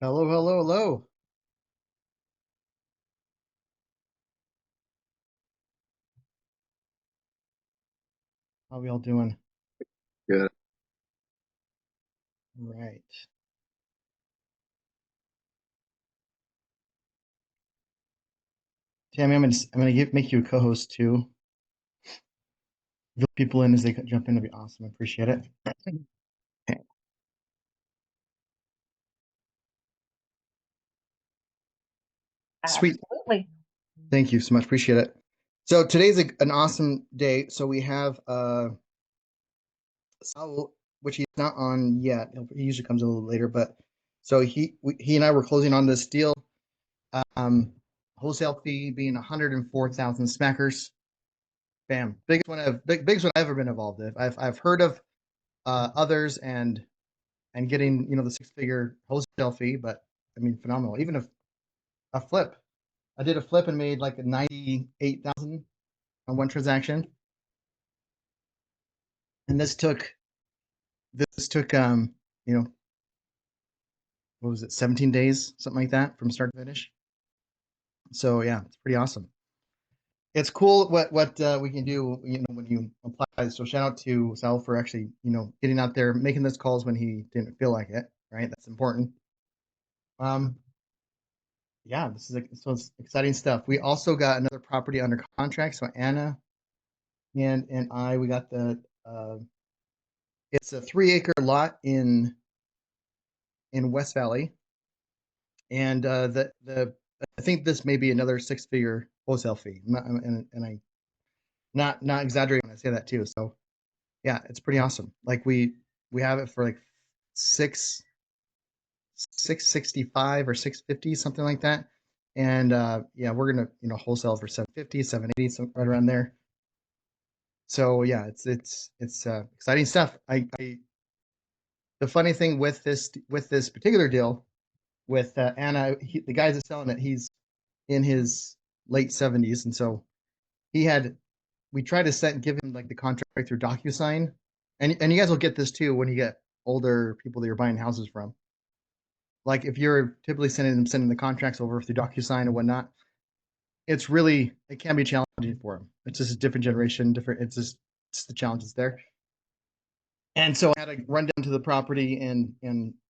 Hello, hello, hello. How we all doing? Good. Right. Tammy, I'm gonna make you a co-host too. Fill people in as they jump in. That'd be awesome. I appreciate it. Okay. Sweet. Absolutely. Thank you so much. Appreciate it. So today's an awesome day. So we have Saul, which he's not on yet. He usually comes a little later, but so he and I were closing on this deal. Um, Wholesale fee being 104,000 smackers. Bam. Biggest one I've ever been involved in. I've heard of others and getting the six-figure wholesale fee, but I mean phenomenal. Even if a flip, I did a flip and made like 98,000 on one transaction, and this took you know what was it, 17 days, something like that, from start to finish. So yeah, it's pretty awesome. It's cool what we can do when you apply. So shout out to Sal for actually getting out there making those calls when he didn't feel like it. Right, that's important. Um, yeah, so it's exciting stuff. We also got another property under contract. So Anna and I, we got it's a 3-acre lot in West Valley, and the I think this may be another six-figure wholesale fee. And I not exaggerating when I say that too. So yeah, it's pretty awesome. Like we have it for like 665 or 650, something like that. And yeah, we're gonna wholesale for 750, 780, so right around there. So yeah, it's exciting stuff. The funny thing with this particular deal with Anna, the guys that's selling it, he's in his late 70s, and so he had we tried to give him like the contract through DocuSign, and you guys will get this too when you get older people that you're buying houses from. Like if you're typically sending the contracts over through DocuSign and whatnot, it can be challenging for them. It's just a different generation, different. It's the challenges there. And so I had to run down to the property and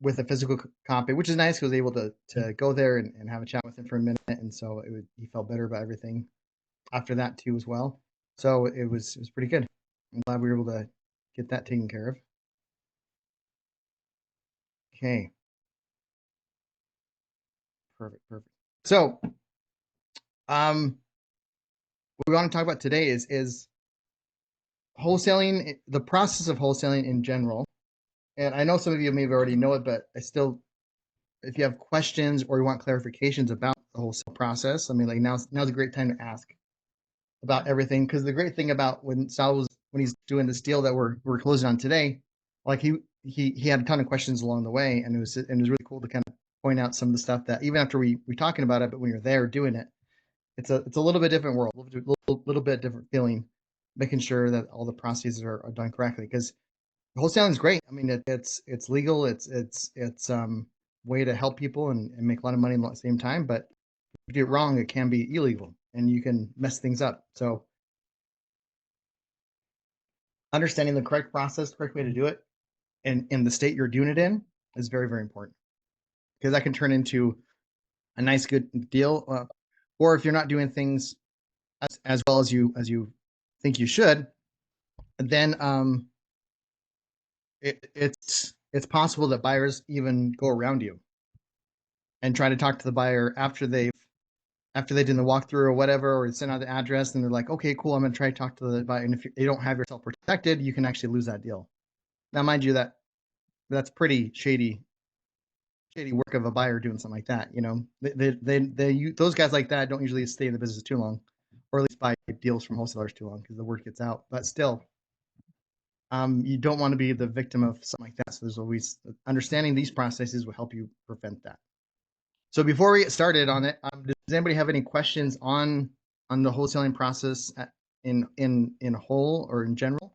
with a physical copy, which is nice because I was able to go there and have a chat with him for a minute. And so he felt better about everything after that too as well. So it was pretty good. I'm glad we were able to get that taken care of. Okay, perfect, perfect. So what we want to talk about today is wholesaling, the process of wholesaling in general. And I know some of you maybe already know it, but I still, if you have questions or you want clarifications about the wholesale process, I mean, like now's a great time to ask about everything. Because the great thing about when he's doing this deal that we're closing on today, like he had a ton of questions along the way, and it was really cool to kind of point out some of the stuff that even after we talking about it, but when you're there doing it, it's a little bit different world, little bit different feeling, making sure that all the processes are done correctly. Because wholesaling is great. I mean, it's legal. It's way to help people and make a lot of money at the same time. But if you do it wrong, it can be illegal and you can mess things up. So understanding the correct process, correct way to do it, and in the state you're doing it in is very, very important because that can turn into a nice, good deal. Or if you're not doing things as well as you think you should, then it's possible that buyers even go around you and try to talk to the buyer after they did the walkthrough or whatever, or send out the address, and they're like, okay, cool, I'm gonna try to talk to the buyer. And if you don't have yourself protected, you can actually lose that deal. Now, mind you, that's pretty shady work of a buyer doing something like that. Those guys like that don't usually stay in the business too long, or at least buy deals from wholesalers too long because the word gets out. But still, you don't want to be the victim of something like that. So there's always understanding these processes will help you prevent that. So before we get started on it, does anybody have any questions on the wholesaling process in whole or in general,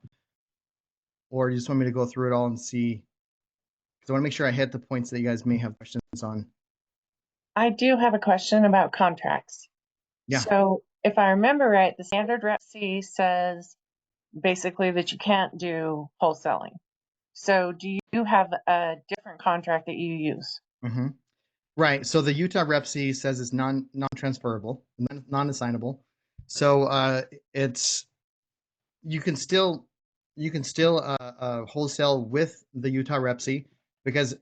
or you just want me to go through it all and see? Because I want to make sure I hit the points that you guys may have questions on. I do have a question about contracts. Yeah. So if I remember right, the standard Rep C says basically that you can't do wholesaling. So do you have a different contract that you use? Hmm. Right. So the Utah Rep C says it's non-transferable, non-assignable. So it's you can still wholesale with the Utah Rep C because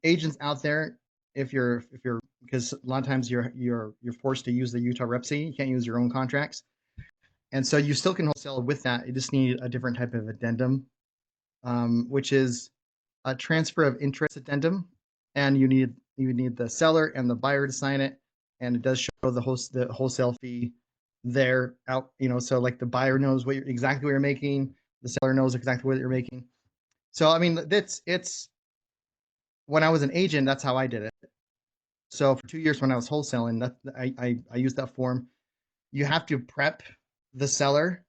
agents out there, if you're because a lot of times you're forced to use the Utah Rep C, you can't use your own contracts, and so you still can wholesale with that. You just need a different type of addendum, which is a transfer of interest addendum, and you need the seller and the buyer to sign it, and it does show the wholesale fee there out. So like the buyer knows exactly what you're making, the seller knows exactly what you're making. So I mean, it's when I was an agent, that's how I did it. So for 2 years when I was wholesaling, I used that form. You have to prep the seller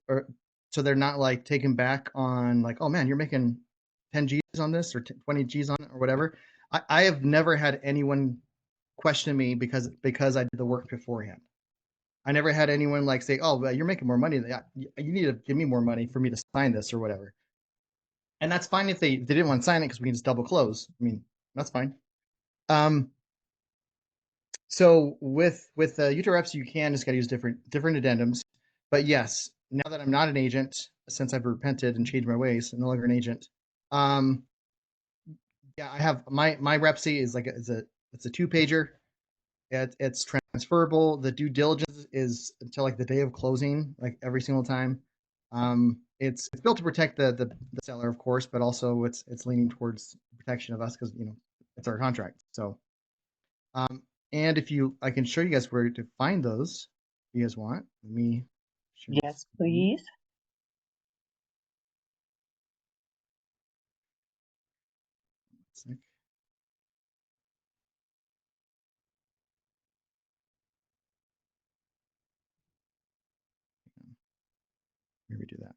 or so they're not like taken back on like, oh man, you're making 10 G's on this or 20 G's on it or whatever. I have never had anyone question me because I did the work beforehand. I never had anyone like say, oh, well, you're making more money. You need to give me more money for me to sign this or whatever. And that's fine if they didn't want to sign it because we can just double close. I mean, that's fine. Um, so with the Utah reps, you can just got to use different addendums. But yes, now that I'm not an agent, since I've repented and changed my ways, I'm no longer an agent. Um, yeah, I have my rep C is like it's a 2-pager. It's transferable. The due diligence is until like the day of closing, like every single time. It's built to protect the seller, of course, but also it's leaning towards protection of us because it's our contract. So um, and if I can show you guys where to find those. If you guys want? Let me share my Yes, screen. please. Maybe do that.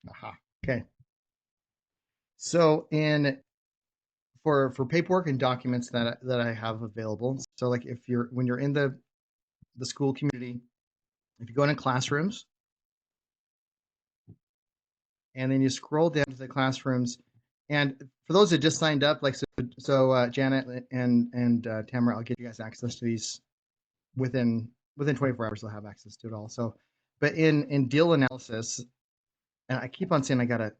Aha. Okay. So in for paperwork and documents that I have available. So like if you're when you're in the school community, if you go into classrooms and then you scroll down to the classrooms, and for those that just signed up, like Janet and Tamara, I'll get you guys access to these within 24 hours. They'll have access to it all. So, but in deal analysis, and I keep on saying I gotta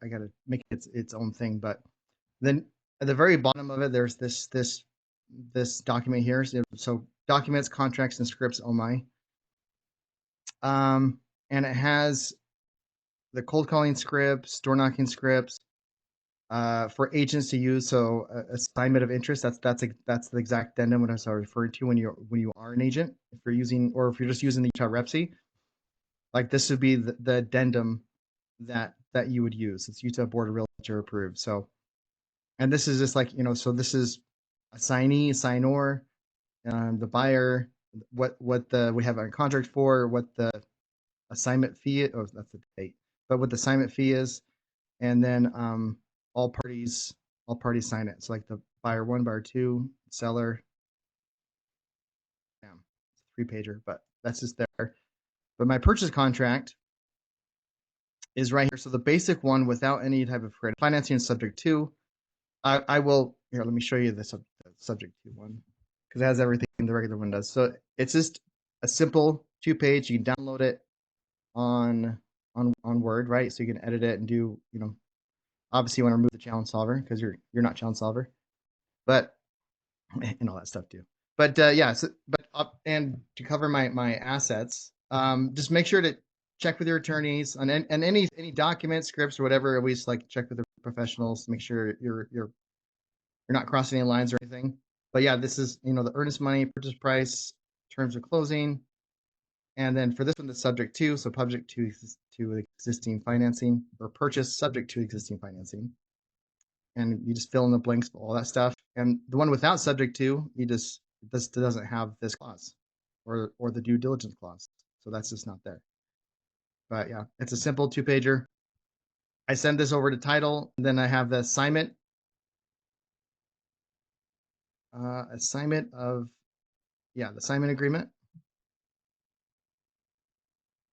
make it its own thing, but then at the very bottom of it, there's this document here. So documents, contracts, and scripts. Oh my. Um, and it has the cold calling scripts, door knocking scripts, for agents to use. So assignment of interest. That's the exact addendum what I was referring to when you are an agent. If you're using or if you're just using the Utah Repsy, like this would be the addendum that you would use. It's Utah Board of Realtor approved. So, and this is just like so this is assignee, assignor, the buyer, what the we have a contract for, what the assignment fee. Oh, that's the date. But what the assignment fee is, and then all parties all parties sign it. So like the buyer one, buyer two, seller. Damn, it's a 3-pager, but that's just there. But my purchase contract is right here. So the basic one without any type of credit financing is subject to. I will here. Let me show you the subject to one because it has everything the regular one does. So it's just a simple 2-page. You can download it on Word, right? So you can edit it and do obviously you want to remove the challenge solver because you're not challenge solver, but and all that stuff too. But yeah, so, but and to cover my assets, just make sure to check with your attorneys and any documents, scripts, or whatever. Always like check with the professionals. Make sure you're not crossing any lines or anything. But yeah, this is the earnest money, purchase price, terms of closing, and then for this one, the subject to, so subject to existing financing or purchase subject to existing financing, and you just fill in the blanks for all that stuff. And the one without subject to, this doesn't have this clause or the due diligence clause, so that's just not there. But yeah, it's a simple 2-pager. I send this over to title, and then I have the assignment assignment of, the assignment agreement,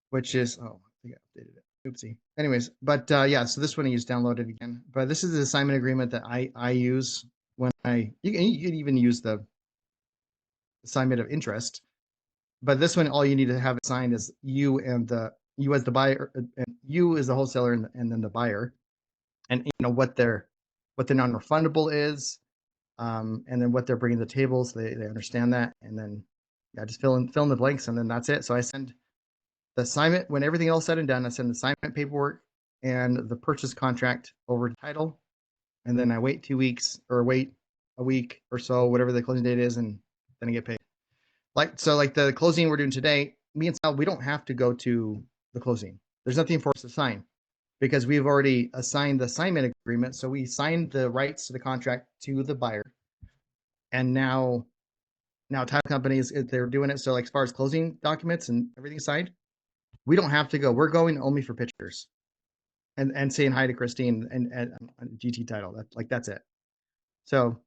which is, oh, I think I updated it. Oopsie. Anyways, but yeah, so this one I just downloaded again. But this is the assignment agreement that I use when you can even use the assignment of interest. But this one, all you need to have it signed is you as the buyer, and you as the wholesaler, and then the buyer, and what the non-refundable is, and then what they're bringing to the table, so they understand that, and then just fill in the blanks, and then that's it. So I send the assignment when everything else said and done. I send the assignment paperwork and the purchase contract over to title, and then I wait 2 weeks or wait a week or so, whatever the closing date is, and then I get paid. Like the closing we're doing today, me and Sal, we don't have to go to the closing. There's nothing for us to sign because we've already assigned the assignment agreement. So we signed the rights to the contract to the buyer, and now title companies, they're doing it. So like as far as closing documents and everything signed, we don't have to go. We're going only for pictures and saying hi to Christine and GT title. That's it. So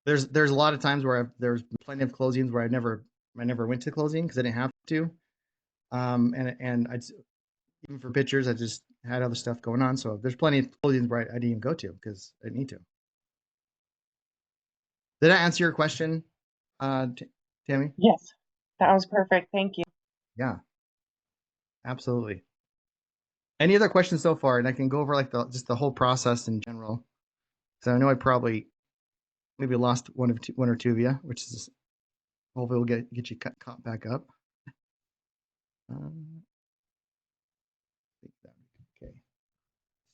there's a lot of times where there's plenty of closings where I never went to closing because I didn't have to. And I even for pictures, I just had other stuff going on. So there's plenty of closings where I didn't even go to because I didn't need to. Did I answer your question, Tammy? Yes, that was perfect. Thank you. Yeah, absolutely. Any other questions so far? And I can go over like just the whole process in general. So I know I probably maybe lost one or two of you, which is hopefully we'll get you caught back up. Okay.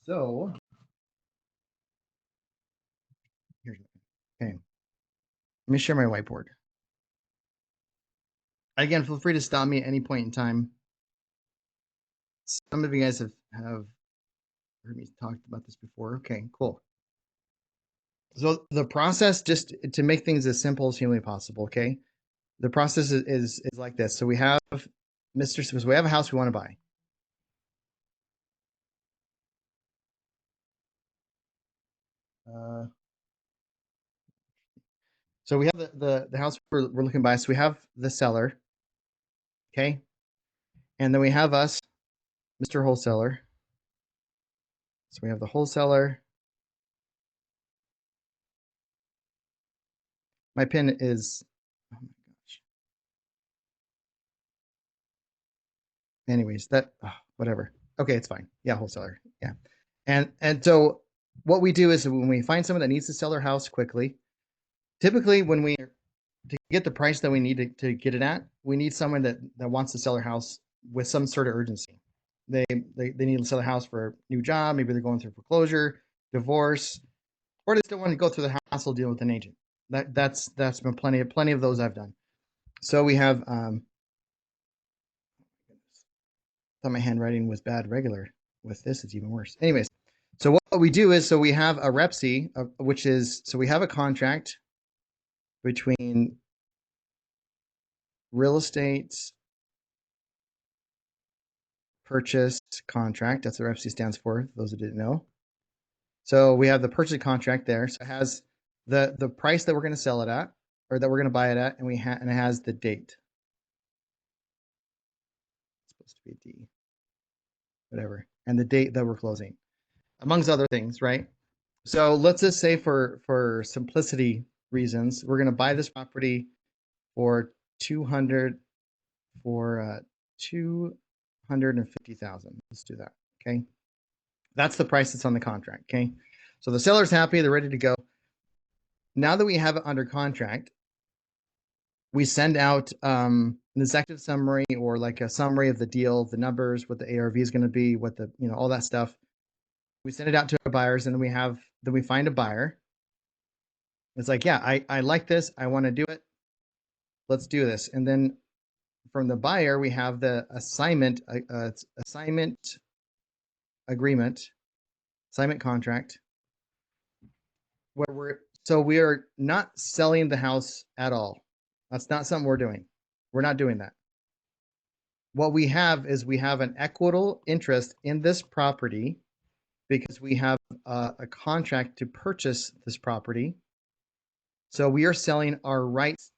So here's okay. Let me share my whiteboard. Again, feel free to stop me at any point in time. Some of you guys have heard me talk about this before. Okay, cool. So the process, just to make things as simple as humanly possible, okay? The process is like this. So we have Mr. So we have a house we want to buy. So we have the house we're looking to buy. So we have the seller, okay? And then we have us, Mr. Wholesaler. So we have the wholesaler. My pin is, oh my gosh. Anyways, whatever. Okay, it's fine. Yeah, wholesaler. Yeah. And so what we do is when we find someone that needs to sell their house quickly, typically to get the price that we need to get it at, we need someone that wants to sell their house with some sort of urgency. They need to sell their house for a new job. Maybe they're going through foreclosure, divorce, or they still want to go through the hassle deal with an agent. That's been plenty of those I've done. So we have thought my handwriting was bad regular. With this, it's even worse. Anyways, so what we do is, so we have a REPSI, which is, so we have a contract between real estate purchase contract. That's what REPSI stands for, those who didn't know. So we have the purchase contract there. So it has the price that we're going to sell it at, or that we're going to buy it at, and and it has the date. It's supposed to be a D, whatever, and the date that we're closing, amongst other things, right? So let's just say for simplicity reasons, we're going to buy this property for 250,000. Let's do that. Okay. That's the price that's on the contract. Okay. So the seller's happy, they're ready to go. Now that we have it under contract, we send out an executive summary, or like a summary of the deal, the numbers, what the ARV is going to be, what the, all that stuff. We send it out to our buyers, and then we find a buyer. It's like, yeah, I like this. I want to do it. Let's do this. And then from the buyer, we have the assignment agreement, assignment contract, where we are not selling the house at all. That's not something we're doing. We're not doing that. What we have is we have an equitable interest in this property because we have a contract to purchase this property. So we are selling our rights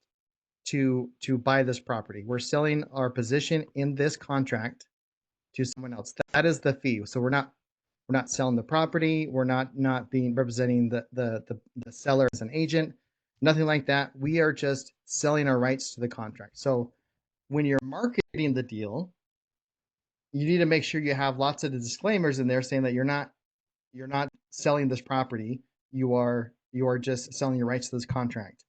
to buy this property. We're selling our position in this contract to someone else. That is the fee. So we're not selling the property. We're not being representing the seller as an agent. Nothing like that. We are just selling our rights to the contract. So when you're marketing the deal, you need to make sure you have lots of the disclaimers in there saying that you're not selling this property. You are just selling your rights to this contract.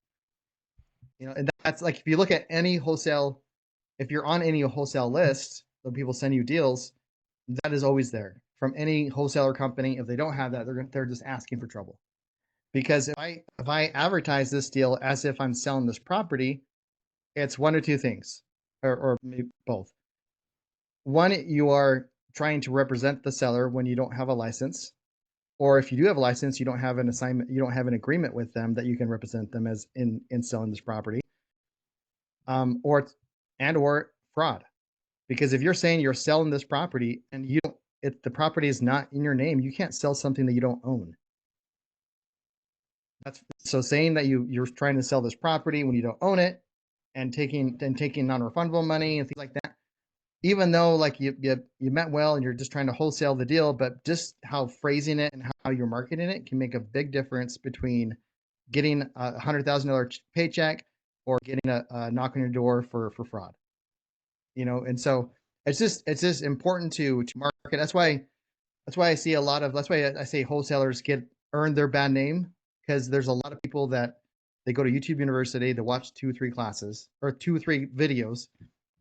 And that's like if you look at any wholesale, if you're on any wholesale list, when people send you deals, that is always there from any wholesaler company. If they don't have that, they're just asking for trouble. Because if I advertise this deal as if I'm selling this property, it's one or two things, or maybe both. One, you are trying to represent the seller when you don't have a license, or if you do have a license, you don't have an assignment, you don't have an agreement with them that you can represent them as in selling this property, or fraud. Because if you're saying you're selling this property and you don't, if the property is not in your name, you can't sell something that you don't own. That's so saying that you're trying to sell this property when you don't own it, and taking non-refundable money and things like that. Even though like you meant well and you're just trying to wholesale the deal, but just how phrasing it and how you're marketing it can make a big difference between getting a $100,000 paycheck or getting a knock on your door for fraud. And so it's just important to market. That's why I see a lot of that's why I say wholesalers earn their bad name, because there's a lot of people that they go to YouTube University, they watch 2 or 3 classes or 2 or 3 videos,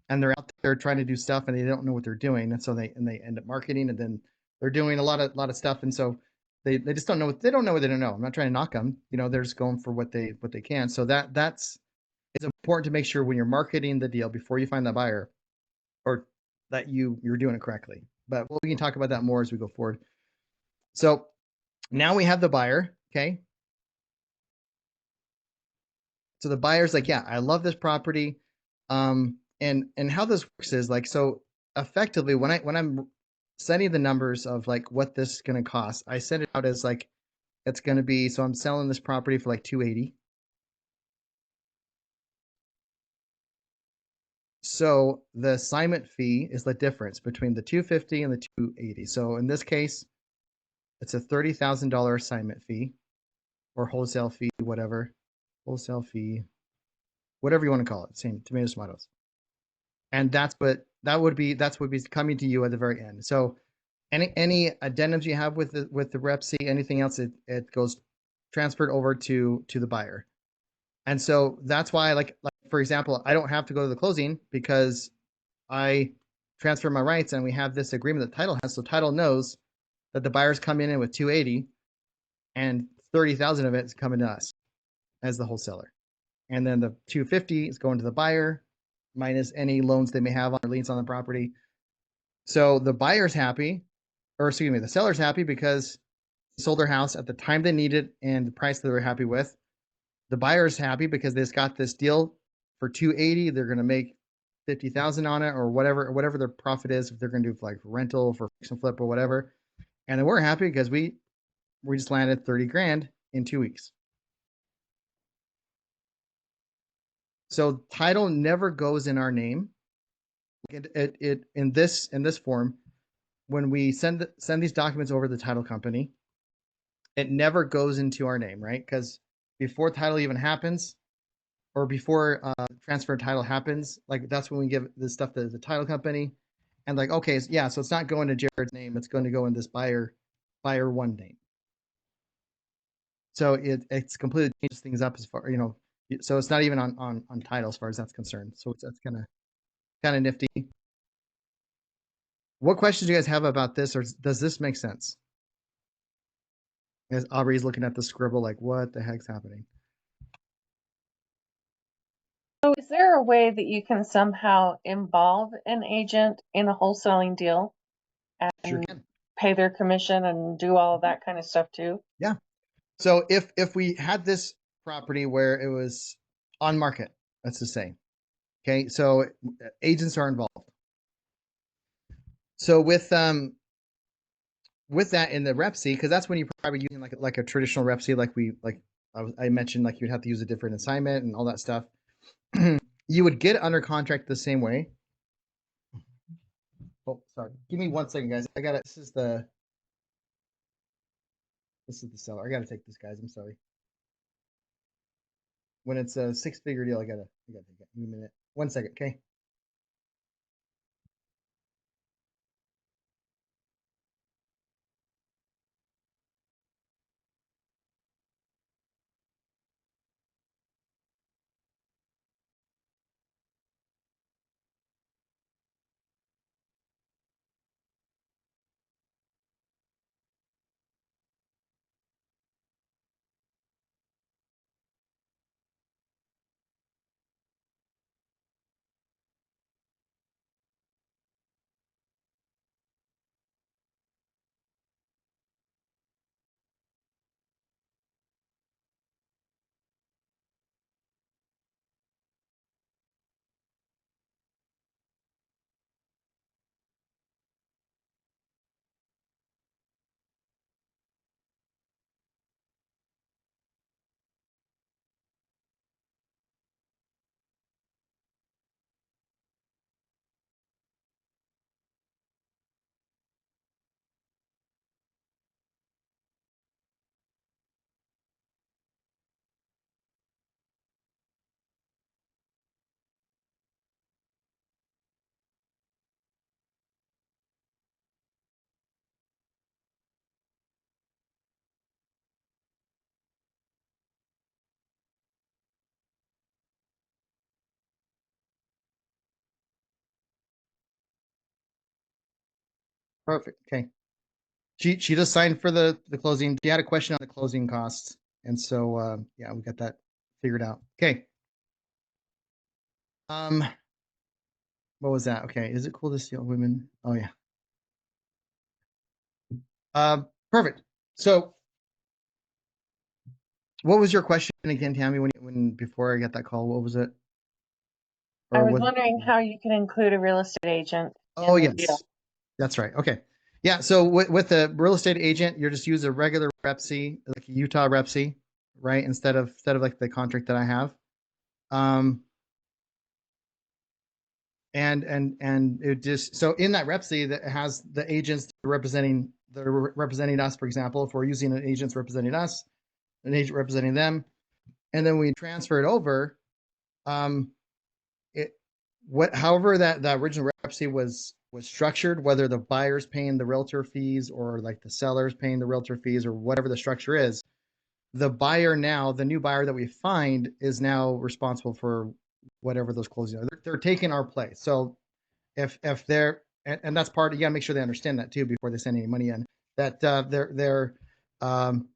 and they're out there trying to do stuff and they don't know what they're doing, and so they end up marketing, and then they're doing a lot of stuff, and so they just don't know what they don't know what they don't know. I'm not trying to knock them, they're just going for what they can. So that's it's important to make sure when you're marketing the deal before you find the buyer, or that you're doing it correctly. But we can talk about that more as we go forward. So now we have the buyer, okay? So the buyer's like, yeah, I love this property. And how this works is like, so effectively when I'm setting the numbers of like what this is going to cost, I set it out as like it's going to be, so I'm selling this property for like 280. So the assignment fee is the difference between the 250 and the 280. So in this case, it's a $30,000 assignment fee or wholesale fee, whatever. Wholesale fee, whatever you want to call it. Same, tomatoes. And that's what would be coming to you at the very end. So any addendums you have with the rep C, anything else, it goes transferred over to the buyer. And so that's why, like for example, I don't have to go to the closing because I transfer my rights and we have this agreement that title has. So title knows that the buyers come in with 280 and 30,000 of it is coming to us as the wholesaler. And then the 250 is going to the buyer minus any loans they may have on or liens on the property. So the buyer's happy, or excuse me, the seller's happy because they sold their house at the time they needed and the price that they're happy with. The buyer's happy because they just got this deal for 280. They're going to make 50,000 on it, or whatever their profit is, if they're going to do like rental for fix and flip or whatever. And then we're happy because we just landed 30 grand in 2 weeks. So title never goes in our name. It in this form, when we send these documents over to the title company, it never goes into our name, right? Because before title even happens, or before transfer of title happens, like that's when we give this stuff to the title company, and like, okay, yeah, so it's not going to Jared's name, it's going to go in this buyer one name. So it's completely changes things up as far, so it's not even on title as far as that's concerned. So that's kind of nifty. What questions do you guys have about this, or does this make sense? As Aubrey's looking at the scribble, like, what the heck's happening? So is there a way that you can somehow involve an agent in a wholesaling deal and Sure can. pay their commission and do all of that kind of stuff too? Yeah. So if we had this property where it was on market, let's just say, okay, so agents are involved. So with that in the rep C, because that's when you're probably using like a traditional rep C, like I mentioned like you'd have to use a different assignment and all that stuff. You would get under contract the same way. Oh, sorry. Give me 1 second, guys. I got it. This is the seller. I gotta take this, guys. I'm sorry. When it's a 6-figure deal, I gotta take it. Give me a minute. 1 second, okay? Perfect. Okay. She just signed for the closing. She had a question on the closing costs, and so yeah, we got that figured out. Okay. Um, what was that? Okay. Is it cool to see all women? Oh yeah. Perfect. So, what was your question again, Tammy? When before I got that call, what was it? I Or was was it? wondering how you can include a real estate agent Oh in the deal. yes, that's right. Okay. Yeah. So with a real estate agent, you just use a regular Rep C, like a Utah Rep C, right? Instead of like the contract that I have. Um, and it just so in that Rep C that has the agents representing us. For example, if we're using an agent representing us, an agent representing them, and then we transfer it over. Um, it however that original Rep C was structured, whether the buyer's paying the realtor fees or like the seller's paying the realtor fees or whatever the structure is, the buyer now, the new buyer that we find is now responsible for whatever those closings are. They're taking our place. So if they're and that's part, you got to make sure they understand that too before they send any money in, that um,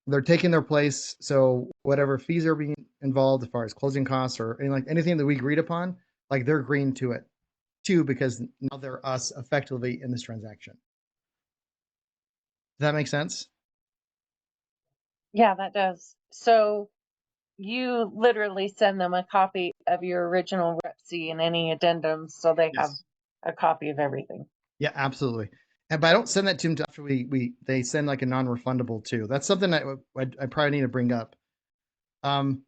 they're taking their place. So whatever fees are being involved as far as closing costs or anything that we agreed upon, like they're agreeing to it too, because now they're us effectively in this transaction. Does that make sense? Yeah, that does. So you literally send them a copy of your original Rep C and any addendums so they have Yes. a copy of everything. Yeah, absolutely. And but I don't send that to them after we they send like a non-refundable too. That's something I probably need to bring up. Um,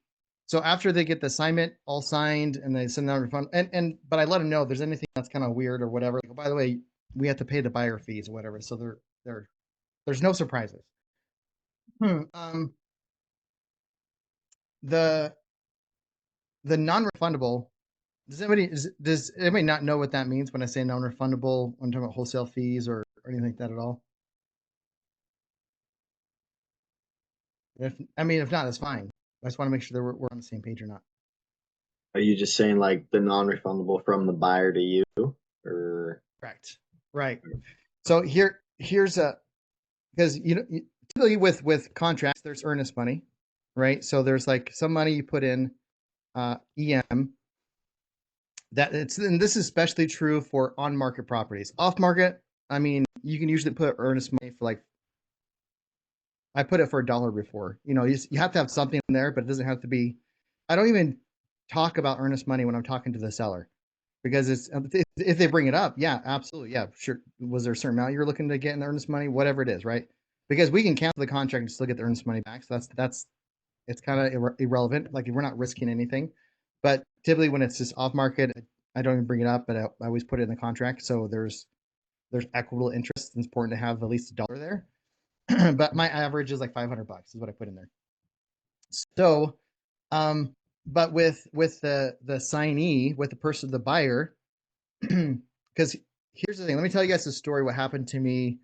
so after they get the assignment all signed and they send out refund, and but I let them know if there's anything that's kind of weird or whatever. Like, oh, by the way, we have to pay the buyer fees or whatever. So there's no surprises. Um, the the non-refundable. Does anybody not know what that means when I say non-refundable? When I'm talking about wholesale fees or anything like that at all? If not, that's fine. I just want to make sure that we're on the same page or not. Are you just saying like the non-refundable from the buyer to you, or Correct. Right. So here's a because typically with contracts there's earnest money, right? So there's like some money you put in EM and this is especially true for on market properties. Off market, you can usually put earnest money for like I put it for $1 before. You have to have something in there, but it doesn't have to be. I don't even talk about earnest money when I'm talking to the seller because it's if they bring it up, yeah, absolutely, yeah, sure. Was there a certain amount you're looking to get in the earnest money, whatever it is, right? Because we can cancel the contract and still get the earnest money back. So that's it's kind of irrelevant. Like we're not risking anything. But typically when it's just off market, I don't even bring it up, but I always put it in the contract. So there's equitable interest. It's important to have at least $1 there. But my average is like $500 is what I put in there. So, but with the signee, with the person, the buyer, because here's the thing. Let me tell you guys the story. What happened to me?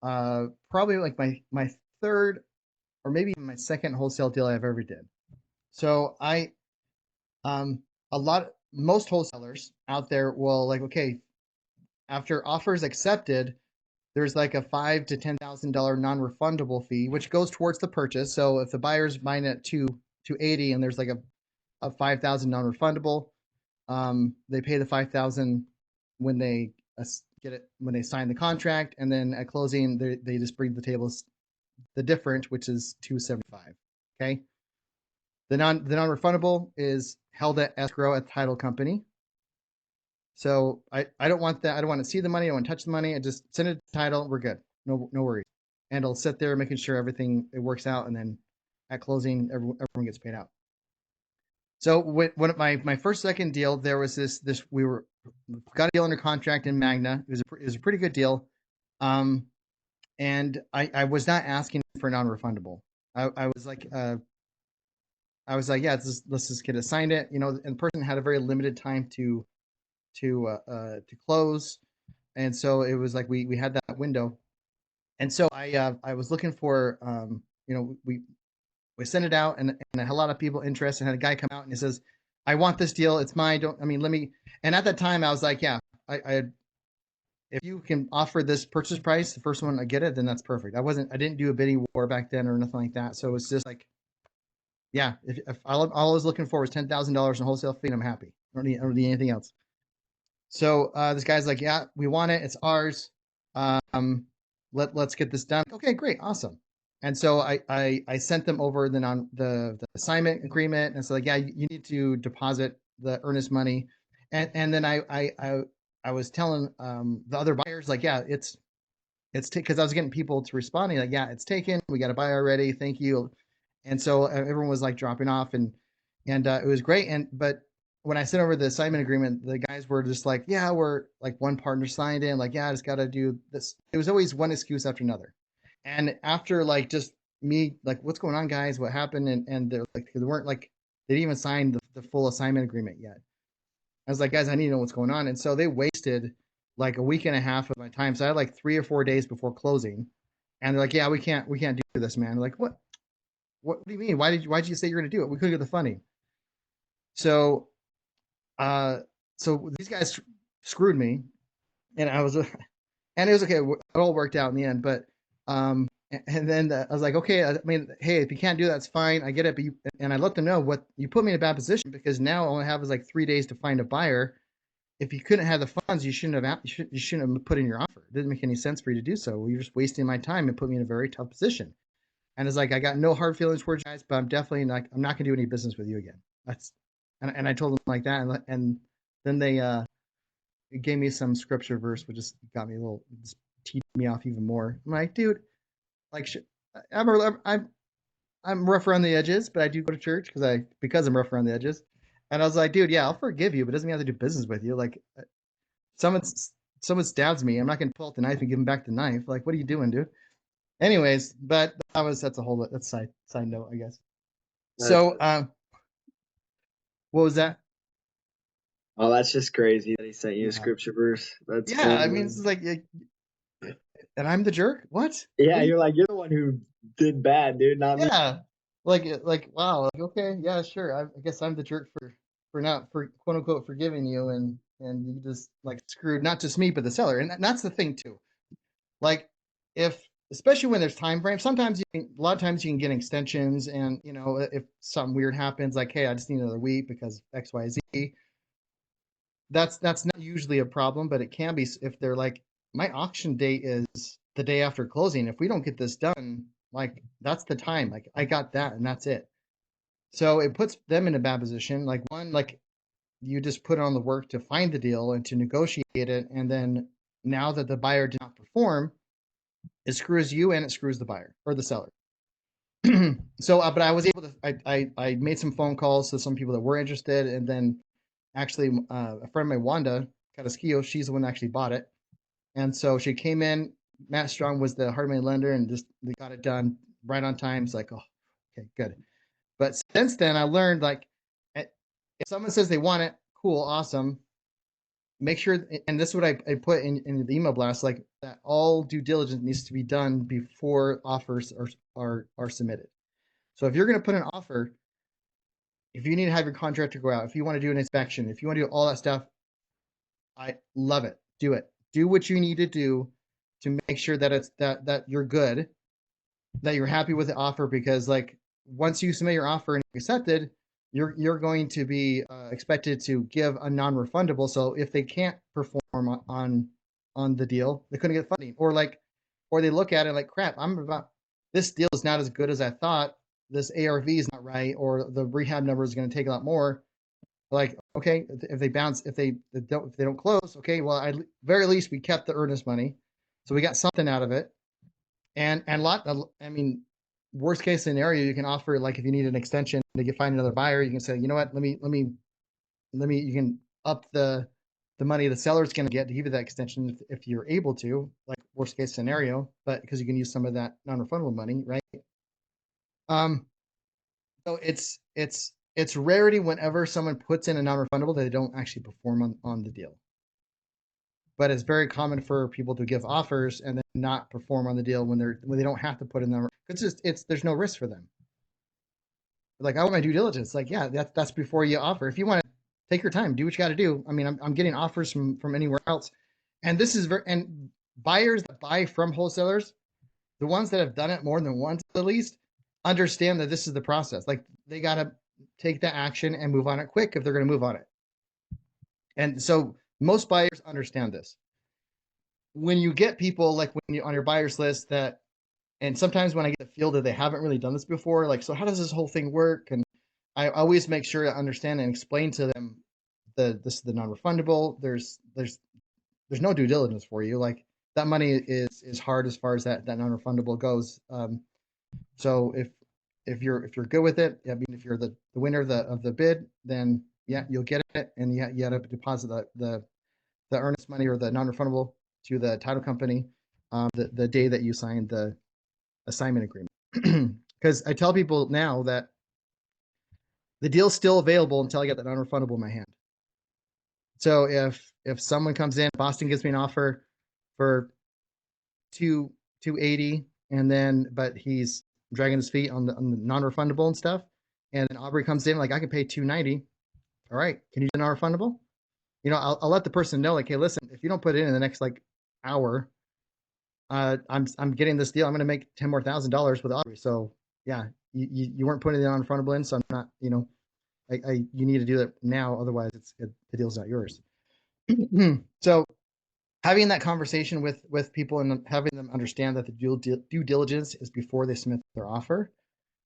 Probably like my third or maybe my second wholesale deal I've ever did. So um most wholesalers out there will like, okay, after offers accepted, there's like a $5,000 to $10,000 non-refundable fee, which goes towards the purchase. So if the buyer's buying it at 280 and there's like a 5,000 non-refundable, they pay the 5,000 when they get it, when they sign the contract, and then at closing they just bring the tables the difference, which is 275. Okay. The non-refundable is held at escrow at the title company. So I don't want that. I don't want to see the money. I don't want to touch the money. I just send it to title. We're good. No worries. And I'll sit there making sure everything it works out, and then at closing everyone gets paid out. So when my first second deal, there was this we got a deal under contract in Magna. It was a pretty good deal, and I was not asking for non-refundable. I was like yeah, let's just get it signed it, and the person had a very limited time to close, and so it was like we had that window, and so I was looking for we sent it out, and I had a lot of people interested. And had a guy come out and he says, "I want this deal. It's mine. Let me." And at that time, I was like, "Yeah, I if you can offer this purchase price, the first one I get it, then that's perfect." I didn't do a bidding war back then or nothing like that. So it's just like, yeah, if all I was looking for was $10,000 in wholesale fee, I'm happy. I don't need anything else. So this guy's like, "Yeah, we want it. It's ours. Let's get this done." Okay, great, awesome. And so I sent them over the assignment agreement, and so like, yeah, you need to deposit the earnest money, and then I was telling the other buyers like, yeah, it's because I was getting people to responding like, yeah, it's taken. We got a buyer already. Thank you. And so everyone was like dropping off, and it was great. But when I sent over the assignment agreement, the guys were just like, yeah, we're like, one partner signed in, like, yeah, I just got to do this. It was always one excuse after another. And after like just me, like, what's going on, guys? What happened? And they're like, they weren't like, they didn't even sign the full assignment agreement yet. I was like, guys, I need to know what's going on. And so they wasted like a week and a half of my time. So I had like 3 or 4 days before closing, and they're like, yeah, we can't do this, man. Like, what do you mean? Why'd you say you're gonna do it? We couldn't get the funding. So so these guys screwed me, and I was and it was okay. It all worked out in the end. But and then I was like, okay, I mean, hey, if you can't do that, it's fine. I get it. But and I let them know what you put me in a bad position, because now all I have is like 3 days to find a buyer. If you couldn't have the funds, you shouldn't have put in your offer. It didn't make any sense for you to do so. You're just wasting my time and put me in a very tough position. And it's like, I got no hard feelings towards you guys, but I'm definitely not. I'm not gonna do any business with you again. That's and I told them like that, and then they gave me some scripture verse, which just got me a little, just teed me off even more. I'm like, dude, like, I'm I'm rough around the edges, but I do go to church because I'm rough around the edges. And I was like, dude, yeah, I'll forgive you, but it doesn't mean I have to do business with you. Like, someone someone stabs me, I'm not gonna pull out the knife and give him back the knife. Like, what are you doing, dude? Anyways, but that's side note, I guess. So what was that? Oh, that's just crazy that he sent you a Yeah, scripture verse. That's yeah. I funny, mean, man. it's like, and I'm the jerk. What? Yeah, Really? you're like, you're the one who did bad, dude, not me. Yeah. Like wow. Like, okay, yeah, sure. I guess I'm the jerk for not, for quote unquote, forgiving you, and you just like screwed not just me but the seller. And that's the thing too. Like, if, especially when there's time frames, sometimes a lot of times you can get extensions, and if something weird happens, like, hey, I just need another week because XYZ, that's not usually a problem, but it can be if they're like, my auction date is the day after closing. If we don't get this done, like, that's the time. Like, I got that, and that's it. So it puts them in a bad position. Like, one, like, you just put on the work to find the deal and to negotiate it, and then now that the buyer did not perform, it screws you and it screws the buyer or the seller. So, but I was able to, I made some phone calls to some people that were interested. And then actually, a friend of mine, Wanda Carrasquillo, she's the one that actually bought it. And so she came in. Matt Strong was the hard money lender, and just we got it done right on time. It's like, oh, okay, good. But since then, I learned like, if someone says they want it, cool, awesome. Make sure, and this is what I put in the email blast, like that all due diligence needs to be done before offers are submitted. So if you're going to put an offer, if you need to have your contractor go out, if you want to do an inspection, if you want to do all that stuff, I love it. Do it. Do what you need to do to make sure that it's that you're good, that you're happy with the offer, because like once you submit your offer and accepted, you're going to be expected to give a non-refundable. So if they can't perform on the deal, they couldn't get funding, or they look at it like, crap, this deal is not as good as I thought. This ARV is not right, or the rehab number is going to take a lot more. Like, okay, if they bounce, if they don't close, okay, well, at very least we kept the earnest money, so we got something out of it. And I mean, worst case scenario, you can offer, like, if you need an extension to find another buyer, you can say, you know what, let me, you can up the money the seller's going to get to give you that extension if you're able to, like worst case scenario, but because you can use some of that non-refundable money, right? So it's rarity whenever someone puts in a non-refundable that they don't actually perform on the deal. But it's very common for people to give offers and then not perform on the deal when they don't have to put in the, there's no risk for them. Like, I want my due diligence. Like, yeah, that's before you offer. If you want to take your time, do what you got to do. I mean, I'm getting offers from anywhere else, and this is and buyers that buy from wholesalers, the ones that have done it more than once at least, understand that this is the process. Like, they got to take the action and move on it quick if they're going to move on it. And so most buyers understand this. When you get people like when you on your buyers list that, and sometimes when I get the feel that they haven't really done this before, like, so how does this whole thing work? And I always make sure to understand and explain to them this is the non-refundable. There's no due diligence for you. Like, that money is hard as far as that non-refundable goes. So if you're good with it, I mean, if you're the winner of the bid, then yeah, you'll get it, and you got to deposit the earnest money or the non-refundable to the title company the day that you signed the assignment agreement. Because I tell people now that the deal's still available until I get that non-refundable in my hand. So if someone comes in, Boston gives me an offer for 280, and then but he's dragging his feet on the non-refundable and stuff, and then Aubrey comes in like, I can pay 290. All right, can you do non-refundable? You know, I'll let the person know, like, hey, listen, if you don't put it in the next like hour, I'm getting this deal. I'm going to make $10,000 with Aubrey. So yeah, you weren't putting the non-refundable in, so I'm not, you know, you need to do it now, otherwise the deal's not yours. So having that conversation with people and having them understand that the due diligence is before they submit their offer,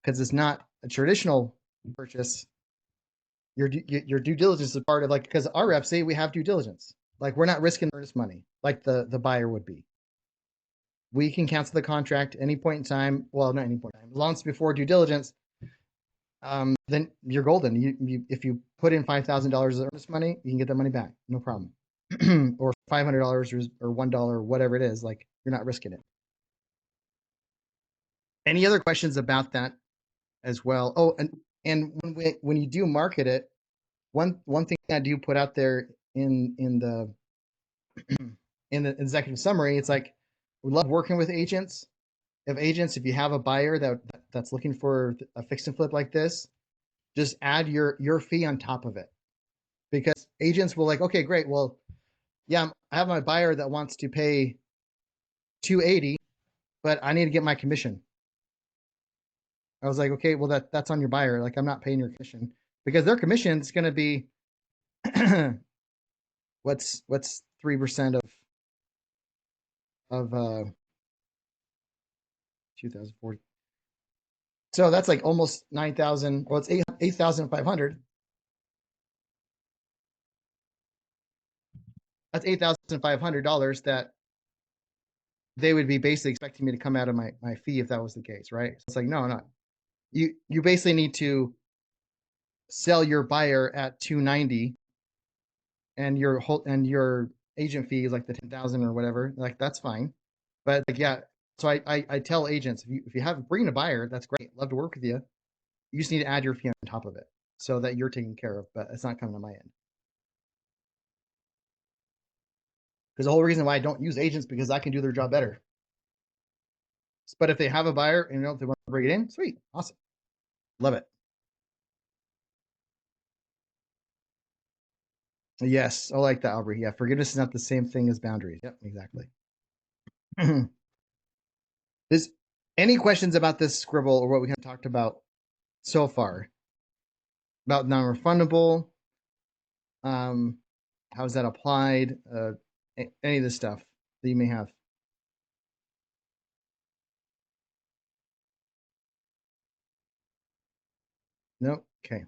because it's not a traditional purchase. Your due diligence is part of, like, because our reps say we have due diligence. Like, we're not risking earnest money like the buyer would be. We can cancel the contract any point in time. Well, not any point in time. As long as it's before due diligence, then you're golden. If you put in $5,000 of earnest money, you can get that money back, no problem. Or $500 or $1, whatever it is. Like, you're not risking it. Any other questions about that as well? Oh, and when you do market it, one thing I do put out there in the in the executive summary, it's like, we love working with agents. If you have a buyer that's looking for a fix and flip like this, just add your fee on top of it, because agents will like, okay, great, well, yeah, I have my buyer that wants to pay 280, but I need to get my commission. I was like, okay, well, that's on your buyer. Like, I'm not paying your commission, because their commission is going to be what's 3% of 2040. So that's like almost 9,000. Well, it's 8,500. That's $8,500 that they would be basically expecting me to come out of my fee if that was the case, right? So it's like, no, not. you basically need to sell your buyer at 290, and your agent fee is like the 10,000 or whatever. Like that's fine, but like yeah. So I tell agents, if you have bring a buyer, that's great. Love to work with you. You just need to add your fee on top of it so that you're taken care of, but it's not coming on my end. Because the whole reason why I don't use agents because I can do their job better. But if they have a buyer and if they want to bring it in, sweet, awesome, love it. Yes, I like that, Aubrey. Yeah, forgiveness is not the same thing as boundaries. Yep, exactly. Is any questions about this scribble or what we kind of talked about so far about non-refundable? How is that applied? Any of this stuff that you may have. No. Okay.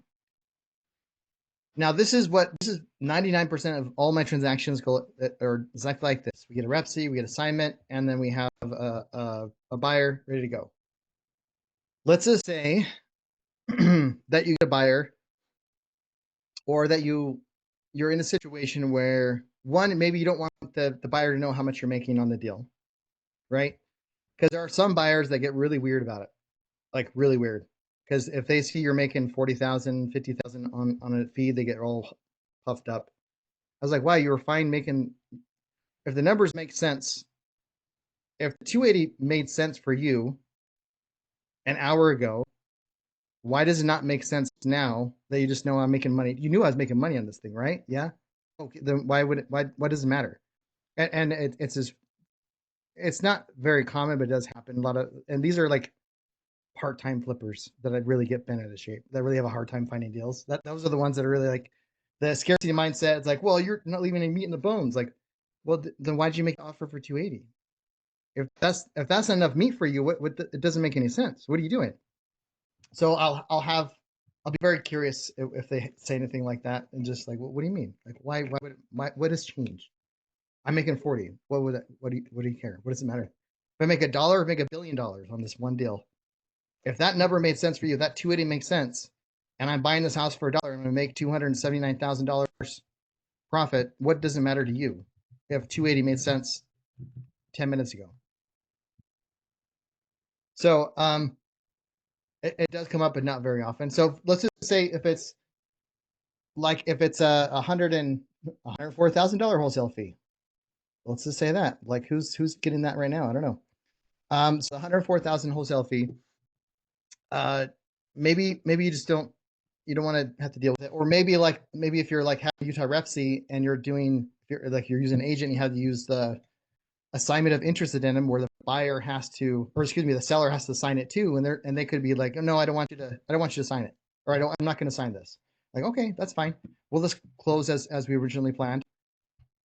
Now this is 99% of all my transactions go or exactly like this. We get a repsy, we get assignment, and then we have a buyer ready to go. Let's just say that you get a buyer, or that you're in a situation where one, maybe you don't want the buyer to know how much you're making on the deal, right? Because there are some buyers that get really weird about it, like really weird. Because if they see you're making 40,000, 50,000 on a fee, they get all puffed up. I was like, wow, you were fine making, if the numbers make sense, if 280 made sense for you an hour ago, why does it not make sense now that you just know I'm making money? You knew I was making money on this thing, right? Yeah. Okay, then why does it matter? And it's not very common, but it does happen a lot of, and these are like part-time flippers that I really get bent out of shape, that really have a hard time finding deals. Those are the ones that are really like the scarcity mindset. It's like, well, you're not leaving any meat in the bones. Like, well, then why did you make an offer for 280? If that's not enough meat for you, it doesn't make any sense. What are you doing? So I'll be very curious if they say anything like that, and just like, what do you mean? Like, what has changed? I'm making 40. What do you care? What does it matter? If I make $1 or make $1 billion on this one deal, if that number made sense for you, that 280 makes sense, and I'm buying this house for $1, I'm going to make $279,000 profit. What does it matter to you if 280 made sense 10 minutes ago? So it does come up, but not very often. So let's just say if it's a $104,000 wholesale fee. Let's just say that. Like, who's getting that right now? I don't know. So 104,000 wholesale fee. Maybe you just don't want to have to deal with it, or maybe if you're like having Utah Repsy and you're using an agent, you have to use the assignment of interest addendum where the buyer has to, or excuse me, the seller has to sign it too, and they could be like, oh, no, I don't want you to sign it, or I'm not going to sign this. Like, okay, that's fine. We'll just close as we originally planned.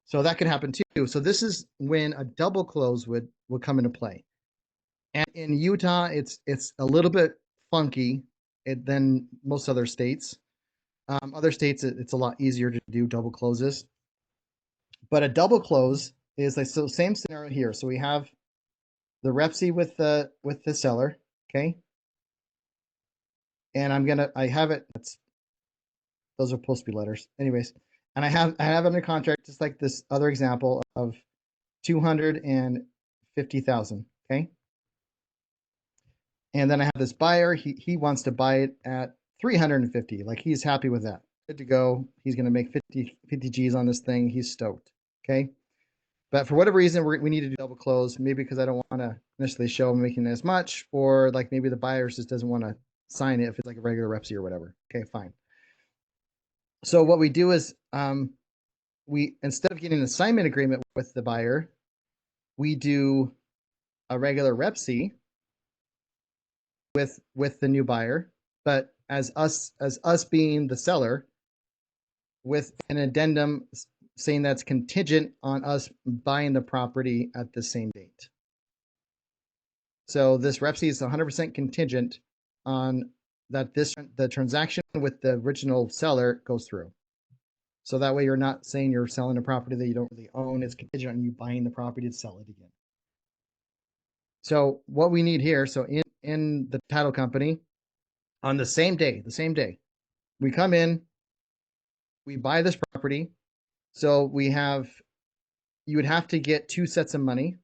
So that could happen too. So this is when a double close would come into play. And in Utah, it's a little bit funky than most other states. Other states, it's a lot easier to do double closes. But a double close is like, so same scenario here. So we have the repsy with the seller, okay? And I have it. Those are supposed to be letters, anyways. And I have it under contract, just like this other example of 250,000, okay? And then I have this buyer. He wants to buy it at 350. Like, he's happy with that. Good to go. He's going to make 50 G's on this thing. He's stoked. Okay. But for whatever reason, we need to do double close. Maybe because I don't want to necessarily show I'm making as much, or like maybe the buyer just doesn't want to sign it if it's like a regular repsy or whatever. Okay, fine. So what we do is we, instead of getting an assignment agreement with the buyer, we do a regular repsy with the new buyer, but as us being the seller, with an addendum saying that's contingent on us buying the property at the same date. So this repsy is 100% contingent on that the transaction with the original seller goes through. So that way you're not saying you're selling a property that you don't really own. It's contingent on you buying the property to sell it again. So what we need here, so in the title company, on the same day. We come in, we buy this property. So you would have to get 2 sets of money.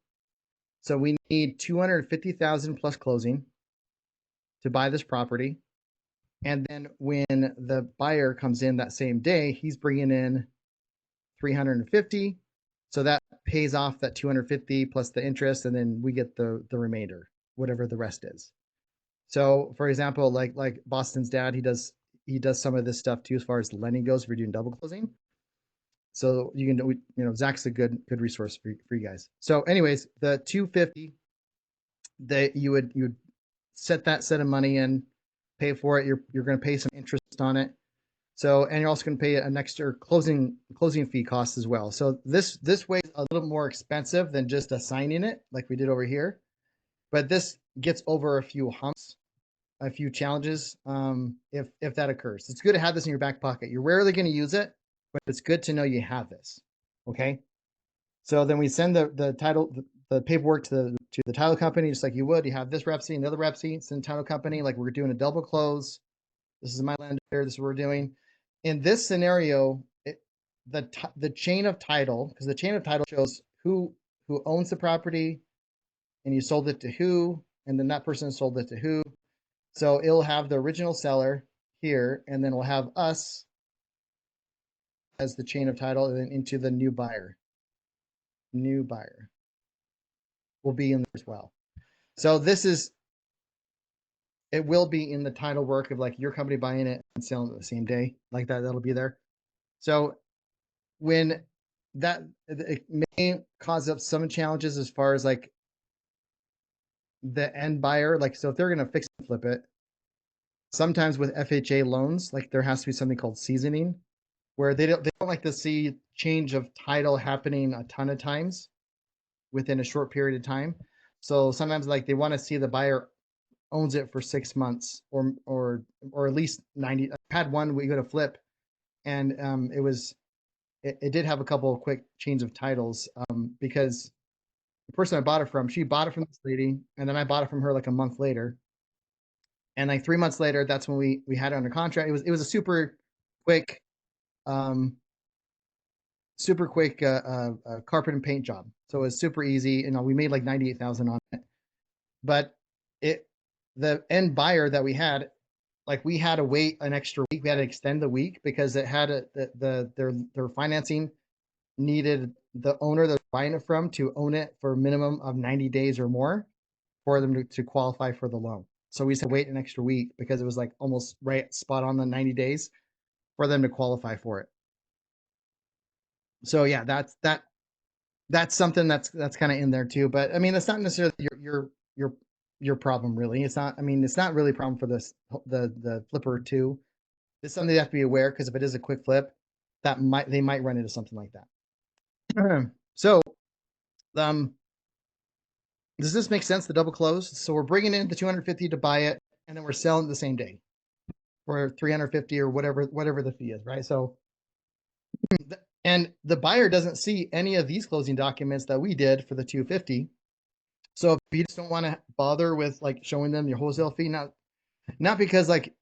So we need 250,000 plus closing to buy this property. And then when the buyer comes in that same day, he's bringing in 350. So that pays off that 250 plus the interest, and then we get the remainder, whatever the rest is. So for example, like Boston's dad, he does some of this stuff too as far as lending goes if you're doing double closing. So you can, Zach's a good resource for you guys. So anyways, the 250, you would set that set of money in, pay for it. You're going to pay some interest on it. So, and you're also going to pay an extra closing fee cost as well. So this way is a little more expensive than just assigning it like we did over here. But this gets over a few humps, a few challenges, if that occurs. It's good to have this in your back pocket. You're rarely going to use it, but it's good to know you have this. Okay. So then we send the title, the paperwork to the title company, just like you would. You have this rep sheet, another rep sheet, send title company, like we're doing a double close. This is my lender. This is what we're doing. In this scenario, the chain of title, because the chain of title shows who owns the property, and you sold it to who, and then that person sold it to who. So it'll have the original seller here, and then we'll have us as the chain of title, and then into the new buyer. New buyer will be in there as well. So it will be in the title work of like your company buying it and selling it the same day, like that. That'll be there. So when that, it may cause up some challenges as far as like the end buyer. Like, so if they're going to fix and flip it, sometimes with FHA loans, like there has to be something called seasoning, where they don't like to see change of title happening a ton of times within a short period of time. So sometimes like they want to see the buyer owns it for 6 months or at least 90. I had one we go to flip, and it did have a couple of quick change of titles, because the person I bought it from, she bought it from this lady, and then I bought it from her like a month later, and like 3 months later, that's when we had it under contract. It was a super quick, um, carpet and paint job, so it was super easy. We made like 98,000 on it, but the end buyer that we had, like we had to wait an extra week. We had to extend the week because it had their financing needed the owner they're buying it from to own it for a minimum of 90 days or more for them to qualify for the loan. So we had to wait an extra week because it was like almost right spot on the 90 days for them to qualify for it. So yeah, that's something that's kind of in there too. But I mean, it's not necessarily your problem really. It's not. I mean, it's not really a problem for the flipper too. It's something they have to be aware, because if it is a quick flip, they might run into something like that. So, does this make sense? The double close. So we're bringing in the 250 to buy it, and then we're selling the same day for 350 or whatever the fee is, right? So, and the buyer doesn't see any of these closing documents that we did for the 250. So if you just don't want to bother with like showing them your wholesale fee, not because like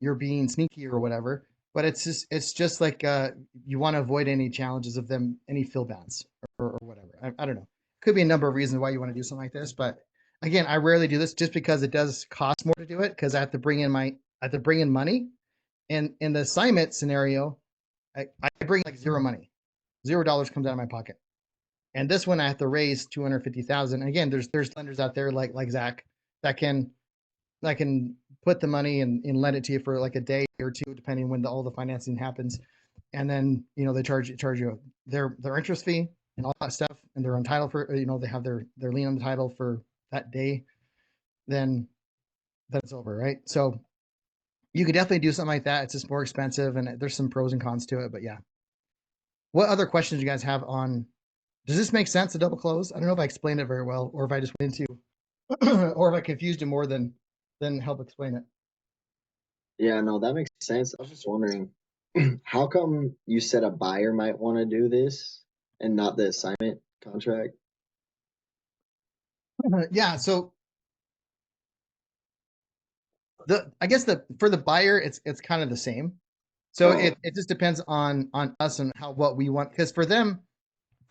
you're being sneaky or whatever, but it's just like you want to avoid any challenges of them, any fill bans or whatever. I don't know. Could be a number of reasons why you want to do something like this, but again, I rarely do this just because it does cost more to do it, because I have to bring in money. And in the assignment scenario, I bring like zero money, $0 comes out of my pocket. And this one I have to raise 250,000. Again, there's lenders out there like Zach that can put the money and lend it to you for like a day or two, depending when all the financing happens. And then, they charge you their interest fee and all that stuff. And they're entitled for, they have their lien on the title for that day. Then that's over, right? So you could definitely do something like that. It's just more expensive, and there's some pros and cons to it, but yeah. What other questions do you guys have on, does this make sense, the double close? I don't know if I explained it very well, or if I just went into, or if I confused you more than help explain it. Yeah, no, that makes sense. I was just wondering, how come you said a buyer might want to do this and not the assignment contract? Yeah, so I guess for the buyer, it's kind of the same. So Oh, it just depends on us and what we want. Because for them,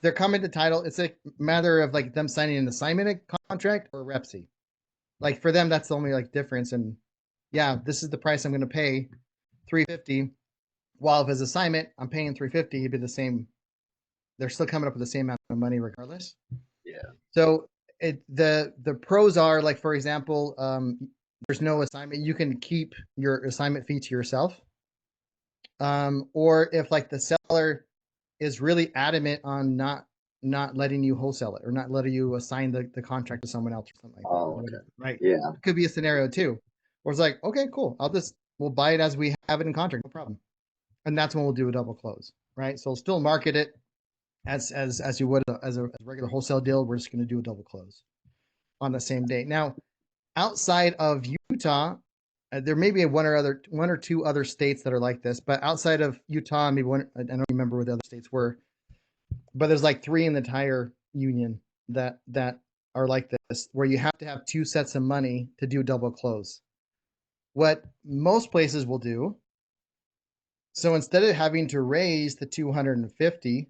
they're coming to title. It's a matter of like them signing an assignment contract or repsy. Like for them, that's the only like difference. And yeah, this is the price I'm going to pay, $350. While if his assignment, I'm paying $350, it'd be the same. They're still coming up with the same amount of money regardless. yeah. So the pros are like, for example, there's no assignment. You can keep your assignment fee to yourself. Or if like the seller is really adamant on not letting you wholesale it or not letting you assign the contract to someone else or something like that. Oh, okay. Right. Yeah. It could be a scenario too. Where it's like, okay, cool. We'll buy it as we have it in contract, no problem. And that's when we'll do a double close. Right. So we'll still market it as you would as a regular wholesale deal. We're just going to do a double close on the same day. Now, outside of Utah, there may be one or two other states that are like this, but outside of Utah, maybe one, I don't remember what the other states were, but there's like three in the entire union that are like this, where you have to have two sets of money to do double close. What most places will do, so instead of having to raise the 250,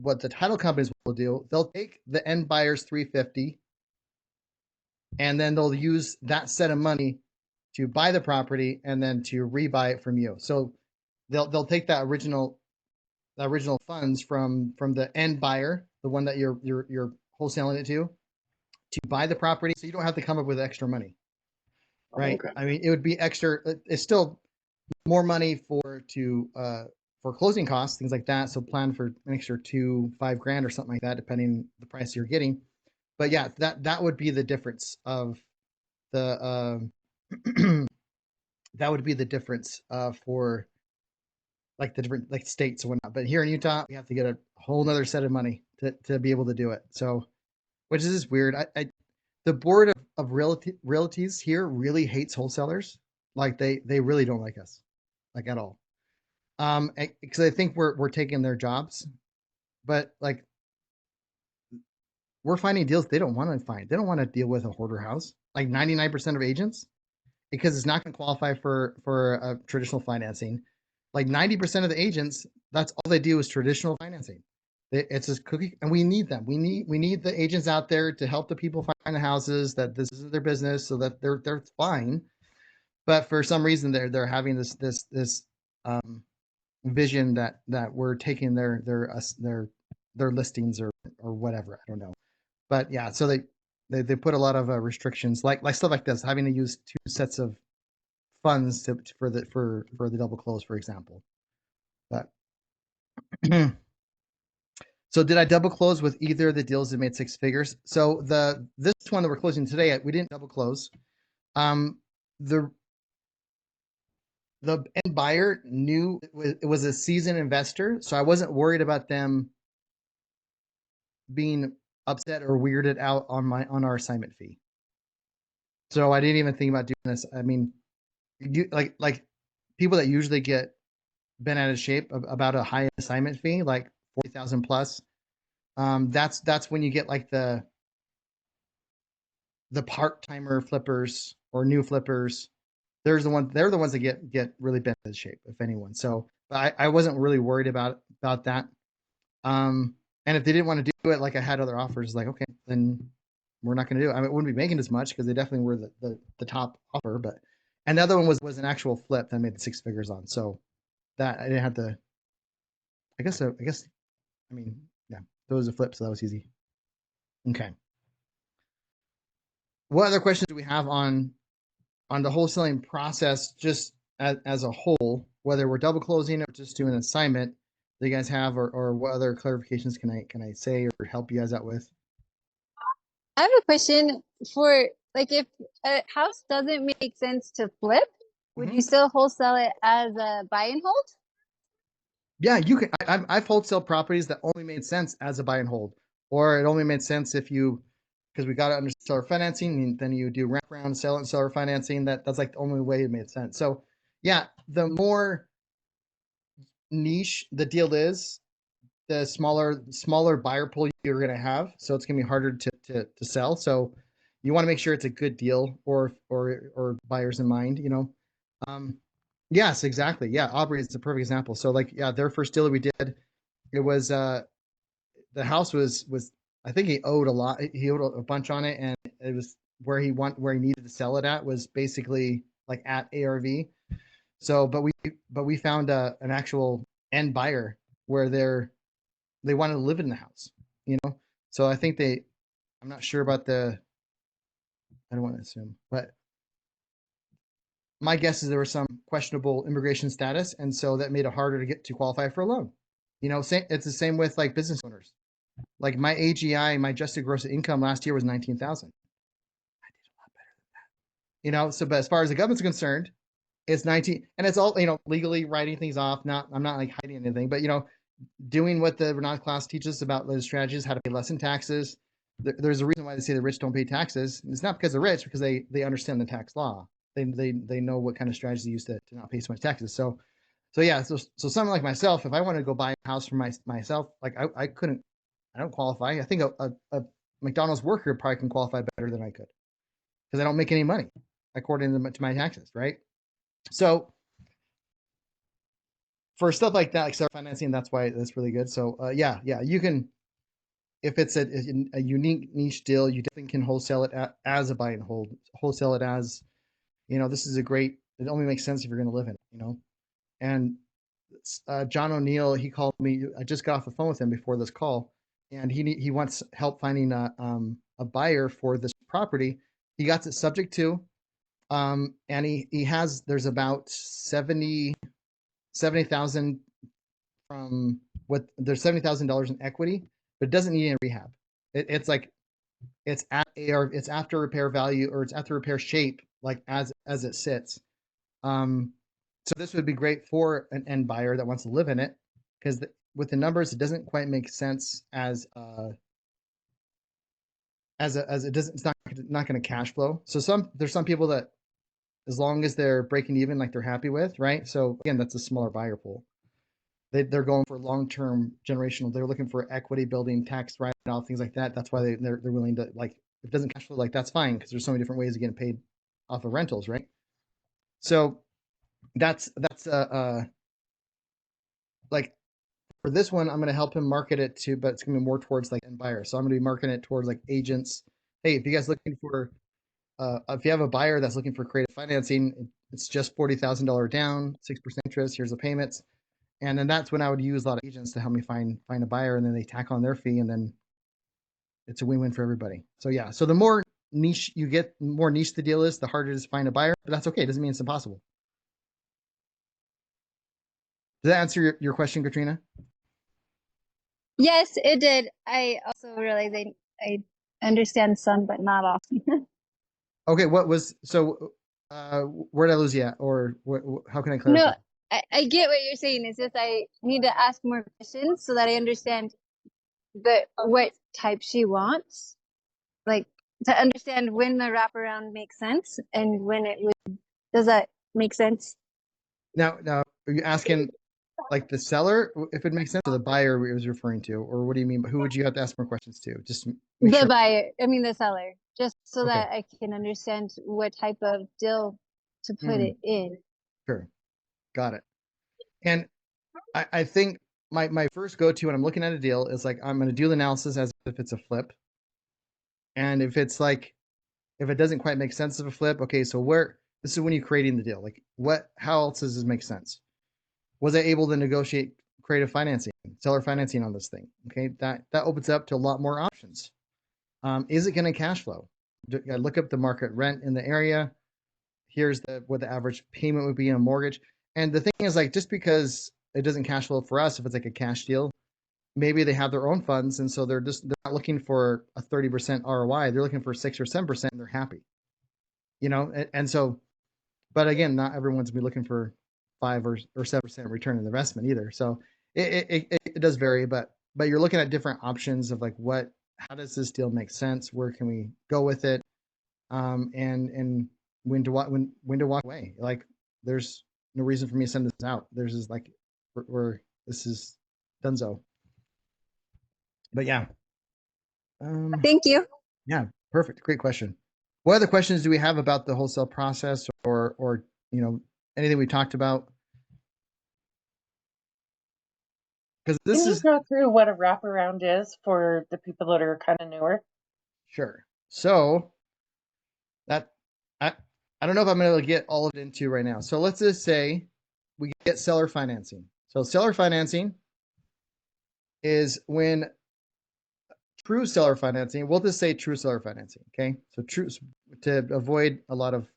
what the title companies will do, they'll take the end buyer's 350, and then they'll use that set of money to buy the property and then to rebuy it from you. So they'll take that original funds from the end buyer, the one that you're wholesaling it to buy the property, so you don't have to come up with extra money, Oh, right? okay. I mean, it would be extra. It's still more money for closing costs, things like that. So plan for an extra $5,000 or something like that, depending the price you're getting. But yeah, that would be the difference of the that would be the difference for like the different like states and whatnot. But here in Utah, we have to get a whole nother set of money to be able to do it. So, which is just weird. The board of realties here really hates wholesalers. Like they really don't like us, like at all. Because I think we're taking their jobs, but like we're finding deals they don't want to find. They don't want to deal with a hoarder house. Like 99% of agents, because it's not going to qualify for traditional financing. Like 90% of the agents, that's all they do is traditional financing. It's just cookie, and we need them. We need the agents out there to help the people find the houses. That this is their business, so that they're fine. But for some reason, they're having this vision that we're taking their listings or whatever. I don't know. But yeah, so they put a lot of restrictions, like stuff like this, having to use two sets of funds for the double close, for example. But so did I double close with either of the deals that made six figures? So this one that we're closing today, we didn't double close. The the end buyer knew it was a seasoned investor, so I wasn't worried about them being upset or weirded out on our assignment fee. So I didn't even think about doing this. I mean, like people that usually get bent out of shape about a high assignment fee, like 40,000 plus. That's when you get like the part timer flippers or new flippers. They're the ones that get really bent out of shape, if anyone. So I wasn't really worried about that. And if they didn't want to do it, like I had other offers, like okay, then we're not going to do it. I mean, it wouldn't be making as much because they definitely were the top offer, but and the other one was an actual flip that made the six figures on. So that I didn't have to. I mean, yeah, that was a flip, so that was easy. Okay. What other questions do we have on the wholesaling process, just as a whole, whether we're double closing or just doing an assignment that you guys have, or what other clarifications can I say or help you guys out with? I have a question for like if a house doesn't make sense to flip, would you still wholesale it as a buy and hold? Yeah, you can. I've wholesale properties that only made sense as a buy and hold, or it only made sense if you, because we got it under seller financing, and then you do wraparound sell and seller financing. That's like the only way it made sense. So yeah, the more niche the deal is, the smaller buyer pool you're going to have. So it's going to be harder to sell. So you want to make sure it's a good deal or buyers in mind, you know. Yes, exactly. Yeah, Aubrey is a perfect example. So like, yeah, their first deal that we did, it was the house was I think he owed a lot. He owed a bunch on it, and it was where he needed to sell it at was basically like at ARV. So, but we found an actual end buyer where they wanted to live in the house, you know. So I think I'm not sure about I don't want to assume, but my guess is there was some questionable immigration status, and so that made it harder to get to qualify for a loan. You know, it's the same with like business owners. Like my AGI, my adjusted gross income last year was 19,000. You know, so but as far as the government's concerned, it's 19, and it's all, you know, legally writing things off. Not I'm not like hiding anything, but you know, doing what the Renan class teaches about those strategies, how to pay less in taxes. There's a reason why they say the rich don't pay taxes. It's not because they're rich, because they understand the tax law. They know what kind of strategies they use to not pay so much taxes. So yeah, so someone like myself, if I want to go buy a house for myself, like I couldn't, I don't qualify. I think a McDonald's worker probably can qualify better than I could because I don't make any money according to my taxes, right? So for stuff like that, like self financing, that's why that's really good. So yeah, you can, if it's a unique niche deal, you definitely can wholesale it as a buy and hold, wholesale it as, you know, this is a great. It only makes sense if you're going to live in it, you know. And John O'Neill, he called me. I just got off the phone with him before this call, and he wants help finding a buyer for this property. He got it subject to, and he has there's about 70,000 from what there's $70,000 in equity, but it doesn't need any rehab. It's like it's at AR, it's after repair value, or it's after repair shape, like as it sits. So this would be great for an end buyer that wants to live in it, because with the numbers, it doesn't quite make sense as it doesn't, it's not going to cash flow. So there's some people that, as long as they're breaking even, like they're happy with, right? So again, that's a smaller buyer pool. They're going for long-term generational. They're looking for equity building, tax write-off, things like that. That's why they're willing to, like, if it doesn't cash flow, like that's fine, because there's so many different ways of getting paid off of rentals, right? So that's like for this one, I'm going to help him market it to, but it's going to be more towards like end buyer. So I'm going to be marketing it towards like agents. Hey, if you guys looking for, if you have a buyer that's looking for creative financing, it's just $40,000 down, 6% interest. Here's the payments. And then that's when I would use a lot of agents to help me find a buyer, and then they tack on their fee, and then it's a win-win for everybody. So yeah, so the more niche you get, the more niche the deal is, the harder it is to find a buyer, but that's okay. It doesn't mean it's impossible. Does that answer your question, Katrina? Yes, it did. I also realized I understand some, but not all. Okay, what was so? Where did I lose you at, or how can I clarify? No, I get what you're saying. It's just I need to ask more questions so that I understand what type she wants, like to understand when the wraparound makes sense and when it would. Does that make sense? Now, are you asking like the seller if it makes sense, or the buyer it was referring to, or what do you mean? Who would you have to ask more questions to? Just make The sure. buyer, I mean the seller, just so Okay. that I can understand what type of deal to put it in. Sure, got it. And I think my first go-to when I'm looking at a deal is like I'm going to do the analysis as if it's a flip, and if it's like if it doesn't quite make sense of a flip, okay, so this is when you're creating the deal. Like how else does this make sense? Was I able to negotiate creative financing, seller financing on this thing? Okay, that opens up to a lot more options. Is it going to cash flow? I look up the market rent in the area. Here's what the average payment would be in a mortgage. And the thing is, like, just because it doesn't cash flow for us, if it's like a cash deal, maybe they have their own funds, and so they're not looking for a 30% ROI. They're looking for 6 or 7%, and they're happy. You know, and so, but again, not everyone's be looking for 5 or 7% return on investment either. So it does vary, but you're looking at different options of like how does this deal make sense? Where can we go with it? And when to walk away. Like there's no reason for me to send this out. There's just like this is donezo. But yeah. Thank you. Yeah, perfect. Great question. What other questions do we have about the wholesale process, or you know, anything we talked about? Because this Can you is go through what a wraparound is for the people that are kind of newer? sure. So that I I don't know if I'm going to get all of it into right now. So let's just say we get seller financing. So seller financing is when true seller financing. We'll just say true seller financing. Okay. So true, to avoid a lot of,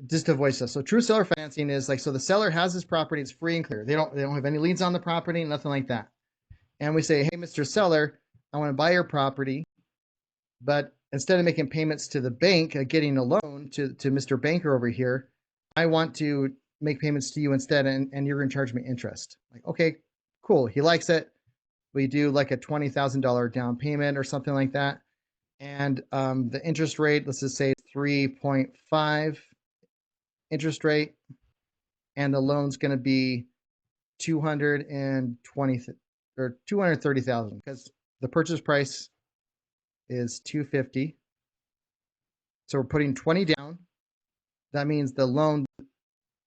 just to avoid stuff. So true seller financing is like, so the seller has this property, it's free and clear. They don't have any liens on the property, nothing like that. And we say, hey, Mr. Seller, I want to buy your property, but instead of making payments to the bank, getting a loan to Mr. Banker over here, I want to make payments to you instead, and you're going to charge me interest. Like, okay, cool. He likes it. We do like a $20,000 down payment or something like that. And the interest rate, let's just say 3.5 interest rate, and the loan's going to be 220 or 230,000 because the purchase price is 250. So we're putting 20 down. That means the loan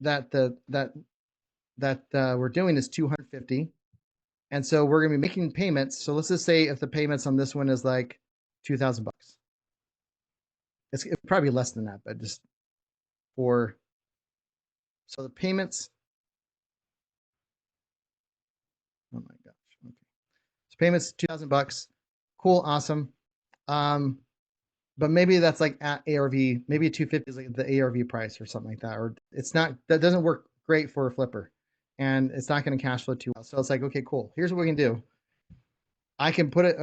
that we're doing is 250. And so we're going to be making payments. So let's just say if the payments on this one is like 2,000 bucks. It's probably less than that, but just for, so the payments, oh my gosh. Okay. So payments 2,000 bucks. Cool, awesome. But maybe that's like at ARV, maybe 250 is like the ARV price or something like that. Or it's not, that doesn't work great for a flipper, and it's not going to cash flow too well. So it's like, okay, cool. Here's what we can do. I can put it,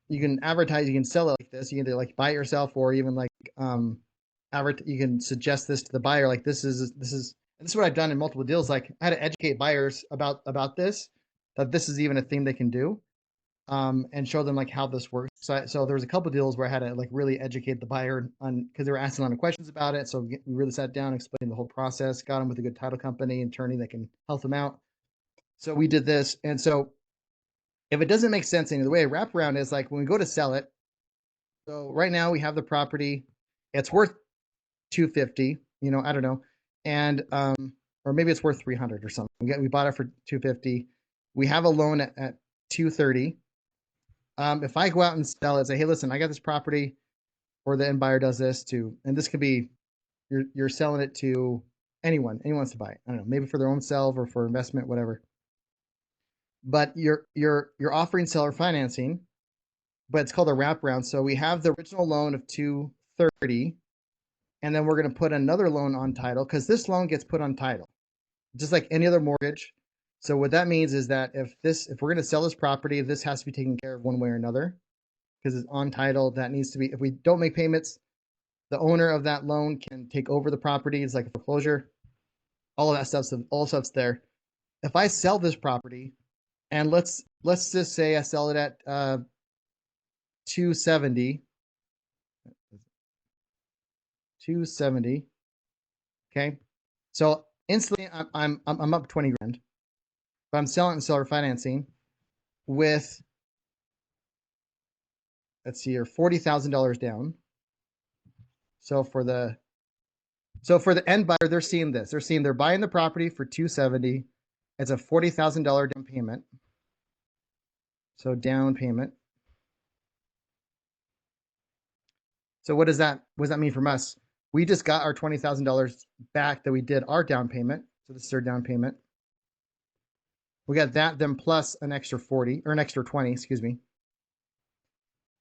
you can advertise, you can sell it like this. You can either like buy it yourself, or even like, you can suggest this to the buyer. Like this is what I've done in multiple deals. Like I had to educate buyers about this, that this is even a thing they can do. And show them like how this works. So there was a couple deals where I had to like really educate the buyer on, because they were asking a lot of questions about it. So we really sat down, explained the whole process, got them with a good title company, attorney that can help them out. So we did this. And so if it doesn't make sense any other way, wraparound is like when we go to sell it. So right now we have the property, it's worth 250, you know, I don't know. And or maybe it's worth 300 or something. We bought it for 250. We have a loan at 230. If I go out and sell it, say, hey, listen, I got this property, or the end buyer does this too, and this could be, you're selling it to anyone wants to buy it. I don't know, maybe for their own self or for investment, whatever. But you're offering seller financing, but it's called a wraparound. So we have the original loan of 230, and then we're going to put another loan on title, because this loan gets put on title, just like any other mortgage. So what that means is that if we're going to sell this property, this has to be taken care of one way or another, because it's on title. That needs to be, if we don't make payments, the owner of that loan can take over the property. It's like a foreclosure. All of that stuff, all stuff's there. If I sell this property, and let's just say I sell it at 270, okay. So instantly I'm up 20 grand. But I'm selling seller financing with, let's see here, $40,000 down. So for the end buyer, they're seeing this. They're buying the property for 270. It's a $40,000 down payment. So down payment. So what does that mean from us? We just got our $20,000 back that we did our down payment. So this is our down payment. We got that, then plus an extra 40, or an extra 20, excuse me.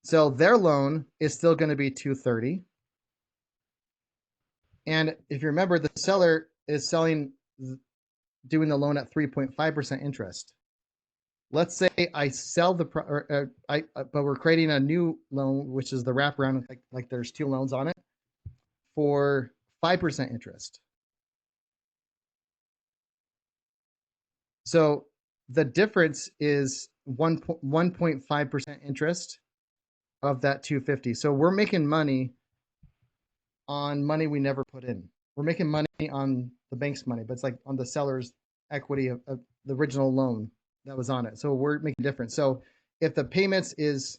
So their loan is still going to be 230. And if you remember, the seller is doing the loan at 3.5% interest. Let's say I sell the but we're creating a new loan, which is the wraparound, like there's two loans on it, for 5% interest. So the difference is 1.5% interest of that 250. So we're making money on money we never put in. We're making money on the bank's money, but it's like on the seller's equity of the original loan that was on it. So we're making a difference. So if the payments is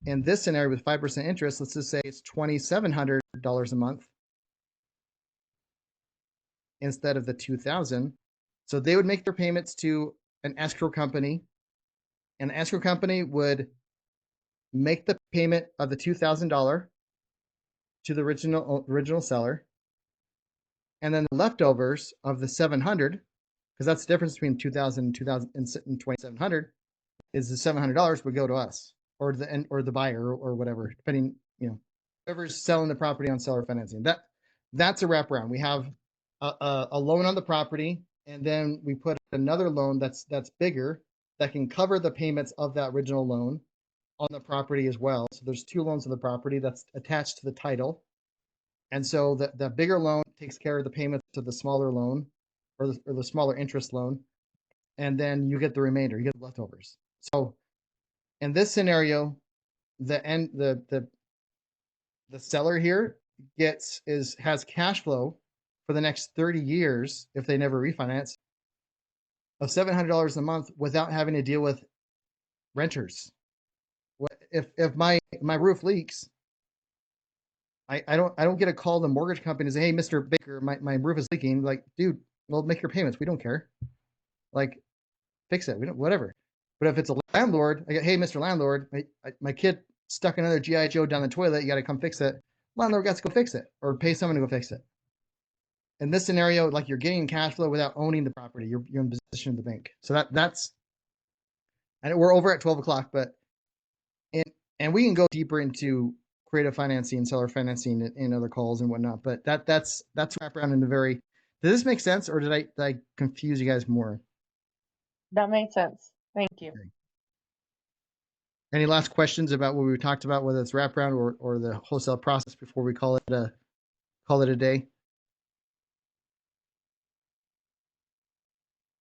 in this scenario with 5% interest, let's just say it's $2,700 a month instead of the $2,000. So they would make their payments to an escrow company, and the escrow company would make the payment of the $2,000 to the original seller, and then the leftovers of the 700, because that's the difference between 2,000 and 2,700, is the $700 would go to us or the buyer or whatever, depending, whoever's selling the property on seller financing. That's a wraparound. We have a loan on the property, and then we put another loan that's bigger that can cover the payments of that original loan on the property as well. So there's two loans on the property that's attached to the title. And so the bigger loan takes care of the payments to the smaller loan or the smaller interest loan. And then you get the remainder, you get the leftovers. So in this scenario, the seller here has cash flow for the next 30 years if they never refinance of $700 a month without having to deal with renters. If my roof leaks, I don't get a call to the mortgage company and say, hey, Mr. Baker, my roof is leaking. Like, dude, well, make your payments. We don't care. Like, fix it. We don't, whatever. But if it's a landlord, I go, hey, Mr. Landlord, my kid stuck another GI Joe down the toilet. You got to come fix it. Landlord got to go fix it or pay someone to go fix it. In this scenario, like, you're getting cash flow without owning the property. You're in position of the bank. So that's, and we're over at 12 o'clock, but and we can go deeper into creative financing and seller financing in other calls and whatnot. But that's wraparound in a very. Does this make sense, or did I confuse you guys more? That made sense. Thank you. Okay. Any last questions about what we talked about, whether it's wraparound or the wholesale process before we call it a day?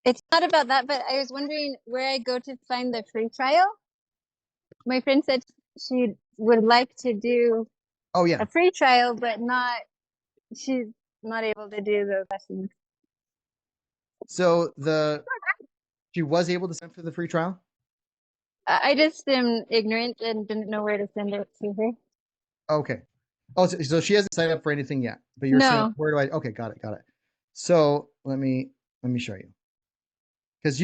It's not about that, but I was wondering where I go to find the free trial. My friend said she would like to do a free trial, but she's not able to do those lessons. So she was able to send for the free trial? I just am ignorant and didn't know where to send it to her. Okay. Oh, so she hasn't signed up for anything yet, but you're saying, where do I, okay, got it. So let me show you. Because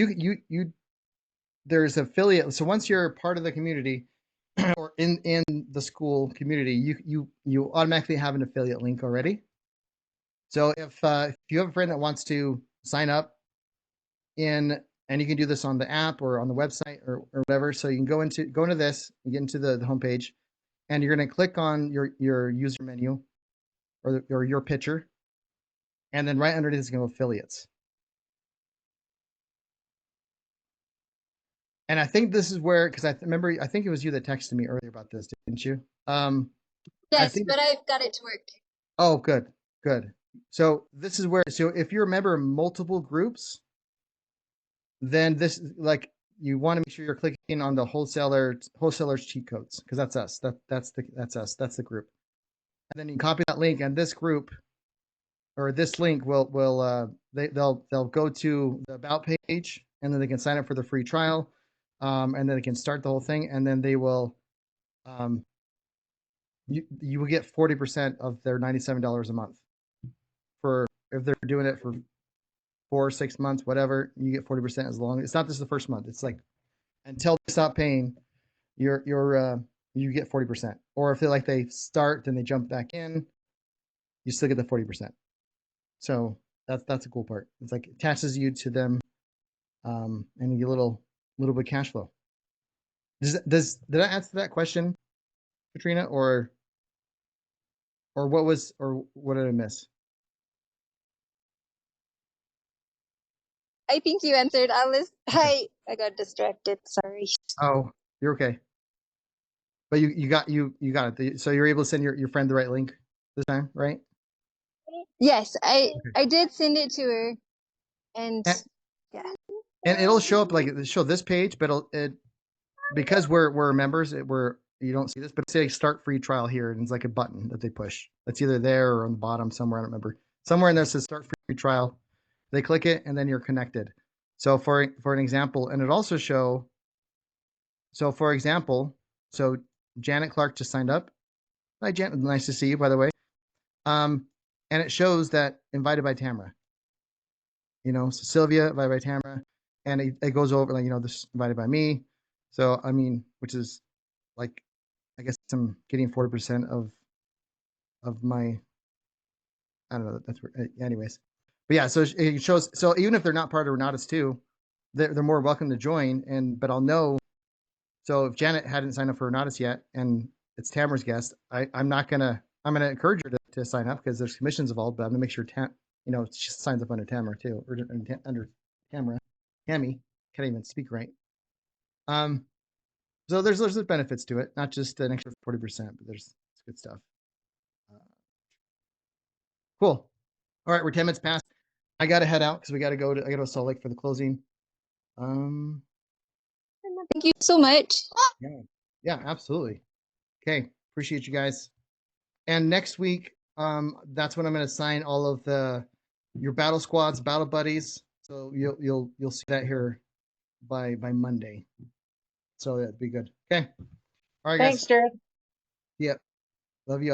there's affiliate. So once you're part of the community or in the school community, you automatically have an affiliate link already. So if you have a friend that wants to sign up and you can do this on the app or on the website or whatever. So you can go into this, you get into the homepage, and you're going to click on your user menu or your picture, and then right underneath is going to go affiliates. And I think this is where, because I think it was you that texted me earlier about this, didn't you? Yes, but I've got it to work. Oh, good. So this is where, so if you're a member of multiple groups, then this, like, you want to make sure you're clicking on the wholesalers cheat codes, because that's us. That's us. That's the group. And then you copy that link, and this group or this link will they'll go to the about page, and then they can sign up for the free trial, and then they can start the whole thing, and then they will you will get 40% of their $97 a month for if they're doing it for 4 or 6 months, whatever. You get 40% as long. It's not just the first month. It's like until they stop paying, you get 40%. Or if they start and they jump back in, you still get the 40%. So that's a cool part. It's like it attaches you to them, and you get a little bit of cash flow. Did I answer that question, Katrina, or what did I miss? I think you answered, Alice. I got distracted. Sorry. Oh, you're okay. But you got it. So you're able to send your friend the right link this time, right? Yes, I did send it to her, and yeah. And it'll show up it'll show this page, but because we're members, you don't see this, but say start free trial here, and it's like a button that they push. That's either there or on the bottom somewhere. I don't remember. Somewhere in there says start free trial. They click it, and then you're connected. So for an example, and it also show. So for example, so Janet Clark just signed up. Hi, Janet. Nice to see you, by the way. And it shows that invited by Tamara. So Sylvia invited by Tamara, and it goes over like this invited by me. So I mean, which is like, I guess I'm getting 40% of my. I don't know. That's where, anyways. But yeah, so it shows. So even if they're not part of Renatus too, they're more welcome to join. But I'll know. So if Janet hadn't signed up for Renatus yet, and it's Tamara's guest, I'm gonna encourage her to sign up because there's commissions involved. But I'm gonna make sure she signs up under Tamara too, or under Tamara. Tammy can't even speak right. So there's benefits to it, not just an extra 40%, but there's good stuff. Cool. All right, we're 10 minutes past. I gotta head out because I gotta go to Salt Lake for the closing. Thank you so much. Yeah, absolutely. Okay, appreciate you guys. And next week, that's when I'm gonna assign all of your battle squads, battle buddies. So you'll see that here by Monday. So that'd be good. Okay. All right, guys. Thanks, Jared. Yep. Love you all.